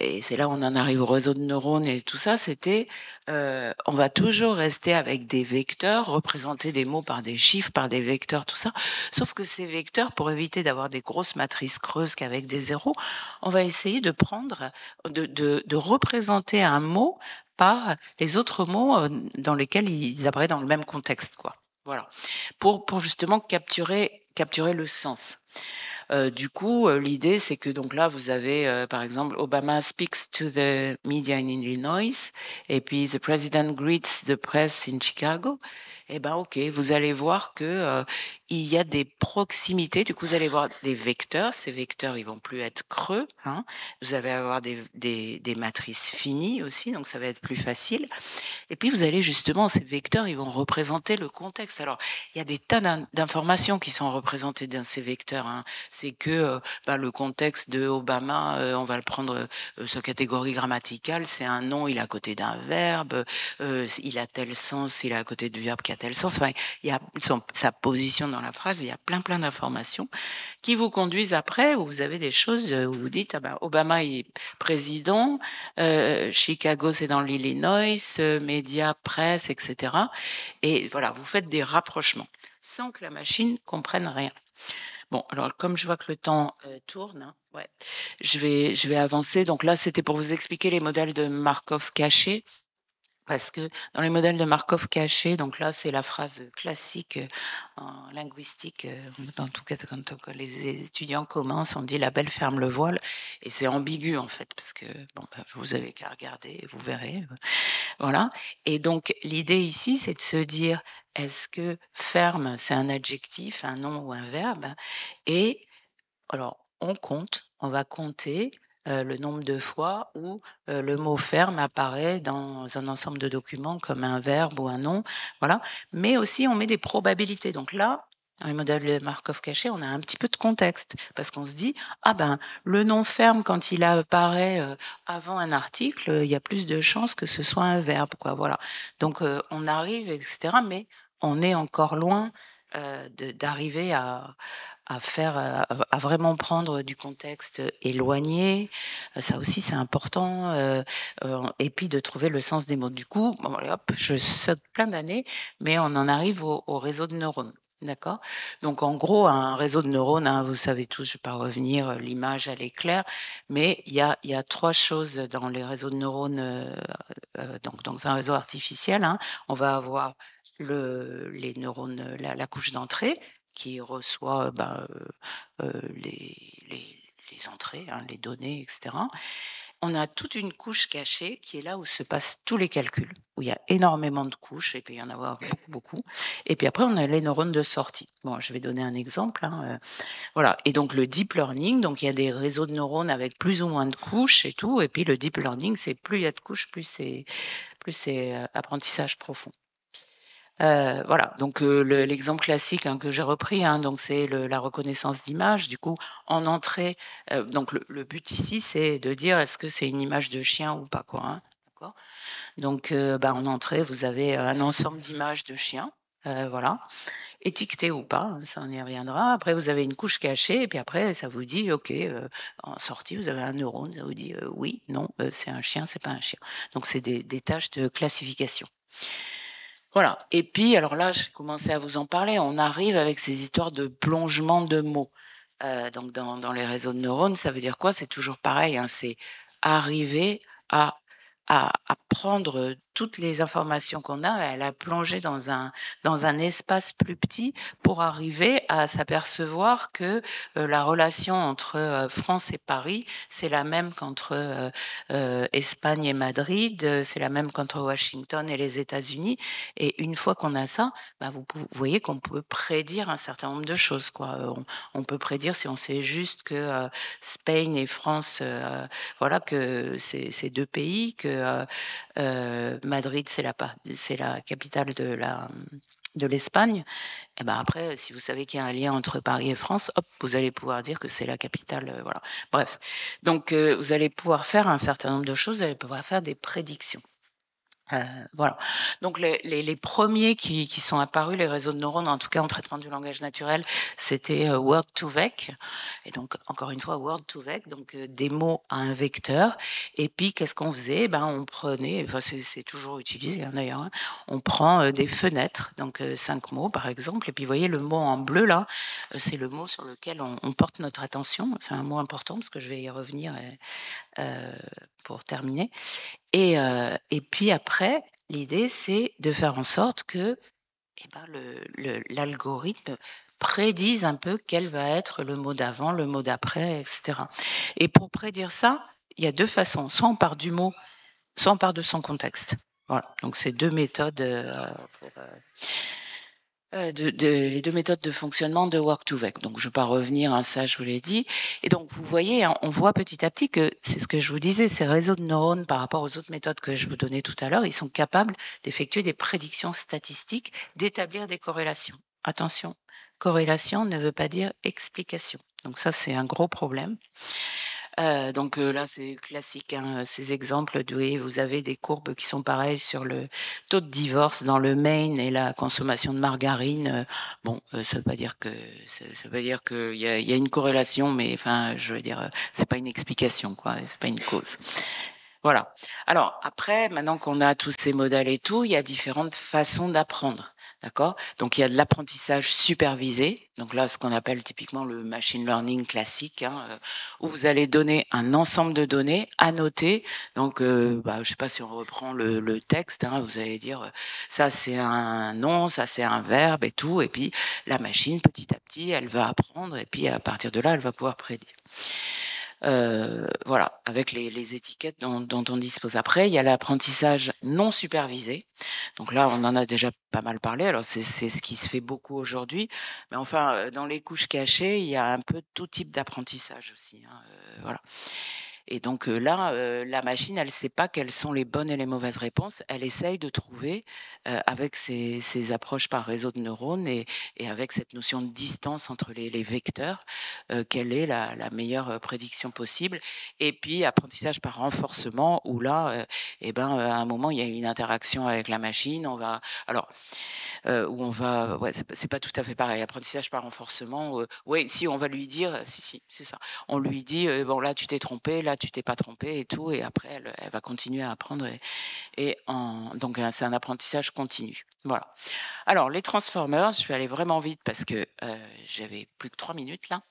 Speaker 2: et c'est là où on en arrive au réseau de neurones et tout ça, c'était, on va toujours rester avec des vecteurs, représenter des mots par des chiffres, par des vecteurs, tout ça. Sauf que ces vecteurs, pour éviter d'avoir des grosses matrices creuses qu'avec des zéros, on va essayer de prendre, de représenter un mot par les autres mots, dans lesquels ils apparaissent dans le même contexte, quoi. Voilà, pour justement capturer le sens. Du coup, l'idée, c'est que donc là, vous avez, par exemple, Obama speaks to the media in Illinois, et puis the president greets the press in Chicago. Eh ben, ok, vous allez voir que il y a des proximités. Du coup, vous allez voir des vecteurs. Ces vecteurs, ils vont plus être creux, hein. Vous allez avoir des matrices finies aussi, donc ça va être plus facile. Et puis vous allez justement, ces vecteurs, ils vont représenter le contexte. Alors, il y a des tas d'informations qui sont représentées dans ces vecteurs, hein. C'est que le contexte de Obama, on va le prendre, sa catégorie grammaticale, c'est un nom, il est à côté d'un verbe, il a tel sens, il est à côté du verbe qui a tel sens. Enfin, il y a sa position dans la phrase, il y a plein d'informations qui vous conduisent après, où vous avez des choses où vous dites, ah ben, Obama est président, Chicago c'est dans l'Illinois, médias, presse, etc. Et voilà, vous faites des rapprochements sans que la machine comprenne rien. Bon, alors comme je vois que le temps tourne, hein, ouais, je vais avancer. Donc là, c'était pour vous expliquer les modèles de Markov cachés. Parce que dans les modèles de Markov cachés, donc là, c'est la phrase classique en linguistique, en tout cas quand les étudiants commencent, on dit la belle ferme le voile, et c'est ambigu en fait, parce que vous avez qu'à regarder, vous verrez, voilà. Et donc l'idée ici, c'est de se dire, est-ce que ferme, c'est un adjectif, un nom ou un verbe? Et alors, on va compter le nombre de fois où le mot ferme apparaît dans un ensemble de documents comme un verbe ou un nom, voilà. Mais aussi, on met des probabilités. Donc là, dans les modèles de Markov cachés, on a un petit peu de contexte parce qu'on se dit, ah ben, le nom ferme, quand il apparaît avant un article, il y a plus de chances que ce soit un verbe, quoi, voilà. Donc, on arrive, etc., mais on est encore loin d'arriver à vraiment prendre du contexte éloigné. Ça aussi, c'est important. Et puis de trouver le sens des mots. Du coup, bon, allez, hop, je saute plein d'années, mais on en arrive au réseau de neurones. D'accord. Donc en gros, un réseau de neurones, hein, vous savez tous, je ne vais pas revenir, l'image elle est claire, mais il y a trois choses dans les réseaux de neurones, donc dans un réseau artificiel, hein. On va avoir les neurones, la couche d'entrée, qui reçoit les entrées, hein, les données, etc. On a toute une couche cachée qui est là où se passent tous les calculs, où il y a énormément de couches, et puis il y en a beaucoup. Et puis après, on a les neurones de sortie. Bon, je vais donner un exemple, hein, voilà. Et donc le deep learning, donc il y a des réseaux de neurones avec plus ou moins de couches et tout. Et puis le deep learning, c'est plus il y a de couches, plus c'est apprentissage profond. Voilà, donc l'exemple classique, hein, que j'ai repris, hein, donc c'est la reconnaissance d'image. Du coup, en entrée, donc le but ici, c'est de dire est-ce que c'est une image de chien ou pas, quoi, hein, d'accord. Donc, en entrée, vous avez un ensemble d'images de chiens, voilà, étiquetées ou pas, hein, ça on y reviendra. Après, vous avez une couche cachée, et puis après, ça vous dit, ok, en sortie, vous avez un neurone, ça vous dit oui, non, c'est un chien, c'est pas un chien. Donc, c'est des tâches de classification. Voilà. Et puis, alors là, j'ai commencé à vous en parler. On arrive avec ces histoires de plongement de mots. Donc, dans les réseaux de neurones, ça veut dire quoi? C'est toujours pareil, hein, c'est arriver à, à prendre toutes les informations qu'on a et à la plonger dans un espace plus petit pour arriver à s'apercevoir que la relation entre France et Paris, c'est la même qu'entre Espagne et Madrid, c'est la même qu'entre Washington et les États-Unis. Et une fois qu'on a ça, vous voyez qu'on peut prédire un certain nombre de choses, quoi. On peut prédire, si on sait juste que Spain et France, voilà, que c'est deux pays, que Madrid c'est la capitale de l'Espagne, et ben après, si vous savez qu'il y a un lien entre Paris et France, hop, vous allez pouvoir dire que c'est la capitale, voilà. Bref, donc vous allez pouvoir faire un certain nombre de choses, vous allez pouvoir faire des prédictions. Voilà. Donc les premiers qui sont apparus, les réseaux de neurones, en tout cas en traitement du langage naturel, c'était Word2Vec. Et donc encore une fois Word2Vec, donc des mots à un vecteur. Et puis qu'est-ce qu'on faisait? Ben on prenait, enfin c'est toujours utilisé d'ailleurs, hein, on prend des fenêtres, donc 5 mots par exemple. Et puis vous voyez le mot en bleu là, c'est le mot sur lequel on porte notre attention. C'est un mot important parce que je vais y revenir pour terminer. Et puis après, l'idée, c'est de faire en sorte que l'algorithme prédise un peu quel va être le mot d'avant, le mot d'après, etc. Et pour prédire ça, il y a deux façons. Soit on part du mot, soit on part de son contexte. Voilà. Donc, c'est deux méthodes les deux méthodes de fonctionnement de Work2Vec. Donc, je ne vais pas revenir à ça, je vous l'ai dit. Et donc, vous voyez, hein, on voit petit à petit que c'est ce que je vous disais, ces réseaux de neurones, par rapport aux autres méthodes que je vous donnais tout à l'heure, ils sont capables d'effectuer des prédictions statistiques, d'établir des corrélations. Attention, corrélation ne veut pas dire explication. Donc ça, c'est un gros problème. Donc là, c'est classique, hein, ces exemples de vous avez des courbes qui sont pareilles sur le taux de divorce dans le Maine et la consommation de margarine. Bon, ça veut pas dire que ça veut dire qu'il y a une corrélation, mais enfin, je veux dire, c'est pas une explication, quoi, c'est pas une cause. Voilà. Alors après, maintenant qu'on a tous ces modèles et tout, il y a différentes façons d'apprendre. D'accord? Donc il y a de l'apprentissage supervisé. Donc là, ce qu'on appelle typiquement le machine learning classique, hein, où vous allez donner un ensemble de données annoter. Donc, je ne sais pas si on reprend le texte, hein, vous allez dire ça c'est un nom, ça c'est un verbe et tout. Et puis la machine, petit à petit, elle va apprendre et puis à partir de là, elle va pouvoir prédire. Voilà, avec les étiquettes dont on dispose. Après, il y a l'apprentissage non supervisé. Donc là, on en a déjà pas mal parlé. Alors, c'est ce qui se fait beaucoup aujourd'hui. Mais enfin, dans les couches cachées, il y a un peu tout type d'apprentissage aussi, hein, voilà. Et donc là, la machine, elle ne sait pas quelles sont les bonnes et les mauvaises réponses. Elle essaye de trouver, avec ces approches par réseau de neurones et avec cette notion de distance entre les vecteurs, quelle est la meilleure prédiction possible. Et puis, apprentissage par renforcement, où là, à un moment, il y a une interaction avec la machine. Où on va, ouais, c'est pas tout à fait pareil. Apprentissage par renforcement, oui, si on va lui dire, si, c'est ça. On lui dit, bon là tu t'es trompé, là tu t'es pas trompé et tout, et après elle va continuer à apprendre donc c'est un apprentissage continu. Voilà. Alors les transformers, je vais aller vraiment vite parce que j'avais plus que 3 minutes là.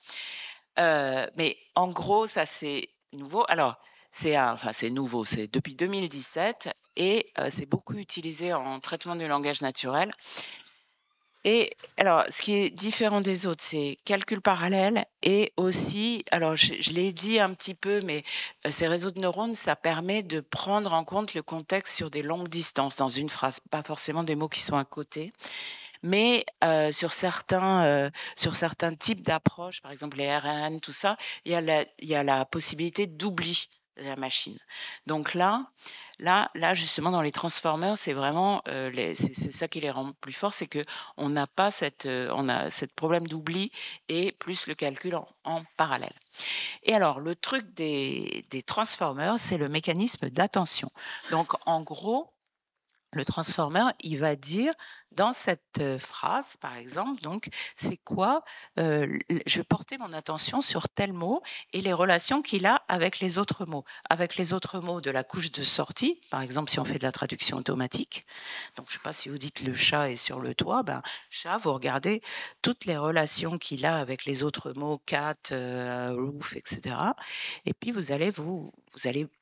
Speaker 2: Mais en gros, ça c'est nouveau. Alors c'est nouveau, c'est depuis 2017 et c'est beaucoup utilisé en traitement du langage naturel. Et alors, ce qui est différent des autres, c'est calcul parallèle et aussi, alors je l'ai dit un petit peu, mais ces réseaux de neurones, ça permet de prendre en compte le contexte sur des longues distances dans une phrase, pas forcément des mots qui sont à côté, mais sur certains types d'approches, par exemple les RNN, tout ça, il y a la possibilité d'oubli de la machine. Donc là, justement, dans les transformers, c'est vraiment c'est ça qui les rend plus forts, c'est que on n'a pas on a cette problème d'oubli et plus le calcul en parallèle. Et alors, le truc des transformers, c'est le mécanisme d'attention. Donc, en gros, le transformer, il va dire dans cette phrase, par exemple, donc, c'est quoi je vais porter mon attention sur tel mot et les relations qu'il a avec les autres mots. Avec les autres mots de la couche de sortie, par exemple, si on fait de la traduction automatique. Donc, je ne sais pas si vous dites le chat est sur le toit, chat, vous regardez toutes les relations qu'il a avec les autres mots, cat, roof, etc. Et puis, vous allez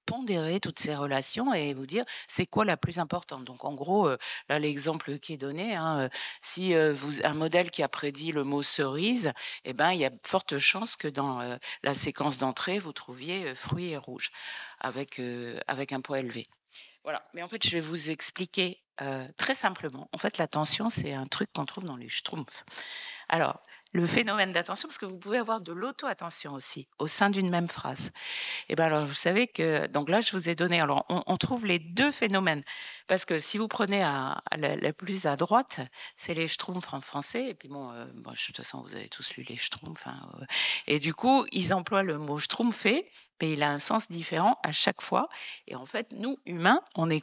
Speaker 2: pondérer toutes ces relations et vous dire c'est quoi la plus importante. Donc en gros, là l'exemple qui est donné, hein, si un modèle qui a prédit le mot cerise, il y a de fortes chances que dans la séquence d'entrée, vous trouviez fruits et rouges avec un poids élevé. Voilà. Mais en fait, je vais vous expliquer très simplement. En fait, l'attention, c'est un truc qu'on trouve dans les schtroumpfs. Alors, le phénomène d'attention, parce que vous pouvez avoir de l'auto-attention aussi au sein d'une même phrase. Et ben alors, vous savez que donc là, je vous ai donné. Alors, on trouve les deux phénomènes parce que si vous prenez à la plus à droite, c'est les Schtroumpfs en français. Et puis bon, de toute façon, vous avez tous lu les Schtroumpfs. Hein, et du coup, ils emploient le mot Schtroumpfer, mais il a un sens différent à chaque fois. Et en fait, nous, humains, on est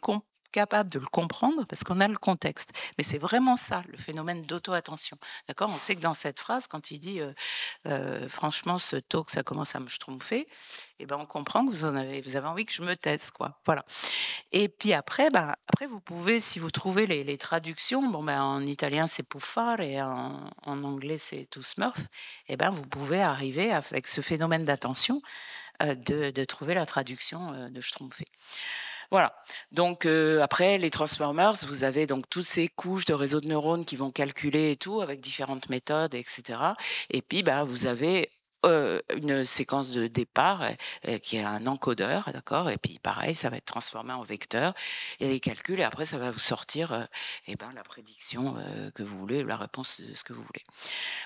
Speaker 2: capable de le comprendre parce qu'on a le contexte. Mais c'est vraiment ça, le phénomène d'auto-attention. D'accord? On sait que dans cette phrase, quand il dit franchement, ce taux que ça commence à me schtroumpfer, et ben on comprend que vous avez envie que je me taise, quoi. Voilà. Et puis après, après vous pouvez, si vous trouvez les traductions, bon ben en italien c'est puffare et en anglais c'est to smurf, et ben vous pouvez arriver avec ce phénomène d'attention de trouver la traduction de schtroumpfer. Voilà. Donc après les transformers, vous avez donc toutes ces couches de réseaux de neurones qui vont calculer et tout avec différentes méthodes, etc. Et puis vous avez une séquence de départ qui est un encodeur, d'accord. Et puis pareil, ça va être transformé en vecteur. Il y a des calculs et après ça va vous sortir la prédiction que vous voulez, la réponse de ce que vous voulez.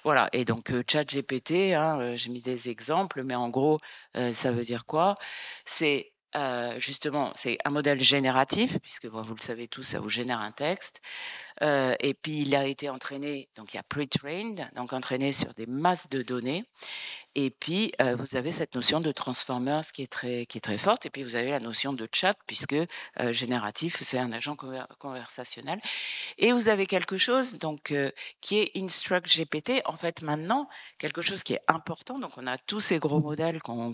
Speaker 2: Voilà. Et donc ChatGPT, j'ai mis des exemples, mais en gros, ça veut dire quoi? C'est justement, c'est un modèle génératif, puisque vous le savez tous, ça vous génère un texte. Et puis, il a été entraîné, donc il y a pre-trained, donc entraîné sur des masses de données. Et puis, vous avez cette notion de transformers qui est très forte. Et puis, vous avez la notion de chat, puisque génératif, c'est un agent conversationnel. Et vous avez quelque chose donc qui est Instruct GPT. En fait, maintenant, quelque chose qui est important. Donc, on a tous ces gros modèles dont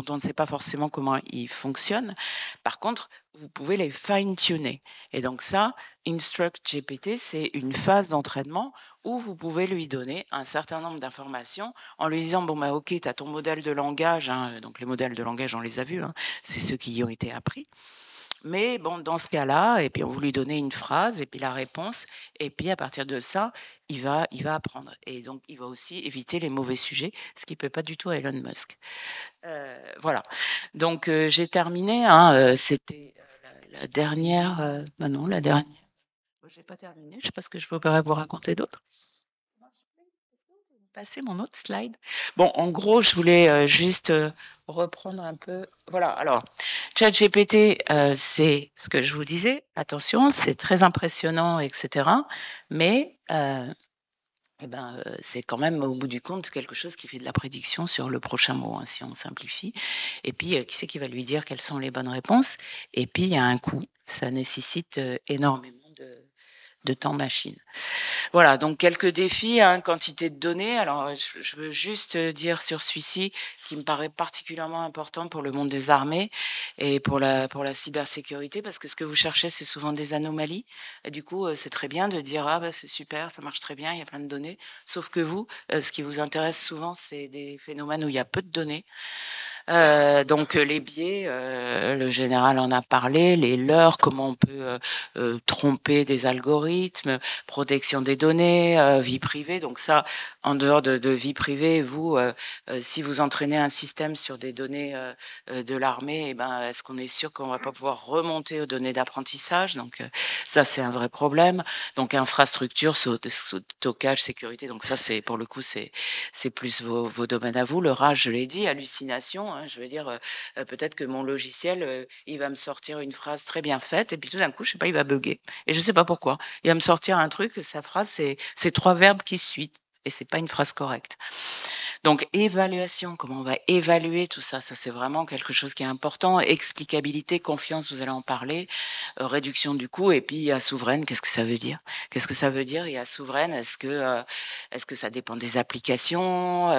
Speaker 2: on ne sait pas forcément comment ils fonctionnent. Par contre, vous pouvez les fine-tuner. Et donc ça, Instruct GPT, c'est une phase d'entraînement où vous pouvez lui donner un certain nombre d'informations en lui disant, bon, ok, tu as ton modèle de langage. Donc, les modèles de langage, on les a vus. C'est ceux qui y ont été appris. Mais bon, dans ce cas-là, et puis on vous lui donner une phrase et puis la réponse, et puis à partir de ça, il va apprendre. Et donc, il va aussi éviter les mauvais sujets, ce qui ne plaît pas du tout à Elon Musk. Voilà. Donc, j'ai terminé. C'était la dernière. Non, la dernière. Je n'ai pas terminé. Je ne sais pas ce que je pourrais vous raconter d'autre. Passer mon autre slide. Bon, en gros, je voulais juste reprendre un peu. Voilà, alors, ChatGPT, c'est ce que je vous disais. Attention, c'est très impressionnant, etc. Mais c'est quand même, au bout du compte, quelque chose qui fait de la prédiction sur le prochain mot, si on simplifie. Et puis, qui c'est qui va lui dire quelles sont les bonnes réponses? Et puis, il y a un coût. Ça nécessite énormément de temps machine. Voilà, donc quelques défis, quantité de données. Alors, je veux juste dire sur celui-ci qui me paraît particulièrement important pour le monde des armées et pour la cybersécurité, parce que ce que vous cherchez, c'est souvent des anomalies. Et du coup, c'est très bien de dire c'est super, ça marche très bien, il y a plein de données. Sauf que vous, ce qui vous intéresse souvent, c'est des phénomènes où il y a peu de données. Donc les biais, le général en a parlé, les leurres, comment on peut tromper des algorithmes, protection des données, vie privée. Donc ça, en dehors de vie privée, vous, si vous entraînez un système sur des données de l'armée, est-ce qu'on est sûr qu'on va pas pouvoir remonter aux données d'apprentissage? Donc ça, c'est un vrai problème. Donc infrastructure, stockage, sécurité. Donc ça, c'est pour le coup, c'est plus vos domaines à vous. Le rage, je l'ai dit, hallucination. Je veux dire, peut-être que mon logiciel, il va me sortir une phrase très bien faite et puis tout d'un coup, je sais pas, il va bugger. Et je sais pas pourquoi. Il va me sortir un truc, sa phrase, c'est 3 verbes qui suivent et c'est pas une phrase correcte. Donc, évaluation, comment on va évaluer tout ça, ça c'est vraiment quelque chose qui est important. Explicabilité, confiance, vous allez en parler. Réduction du coût, et puis il y a souveraine, qu'est-ce que ça veut dire? Qu'est-ce que ça veut dire? Il y a souveraine, est-ce que ça dépend des applications?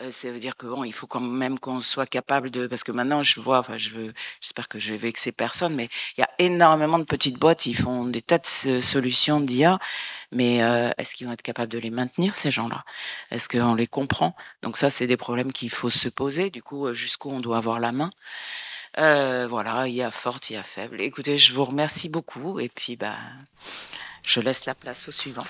Speaker 2: Ça veut dire que bon, il faut quand même qu'on soit capable de, parce que maintenant je vois, j'espère que je vais vexer personne, mais il y a énormément de petites boîtes, ils font des tas de solutions d'IA, mais est-ce qu'ils vont être capables de les maintenir, ces gens-là? Est-ce qu'on les comprend? Donc ça, c'est des problèmes qu'il faut se poser. Du coup, jusqu'où on doit avoir la main. Voilà, il y a forte, il y a faible. Écoutez, je vous remercie beaucoup et puis je laisse la place au suivant.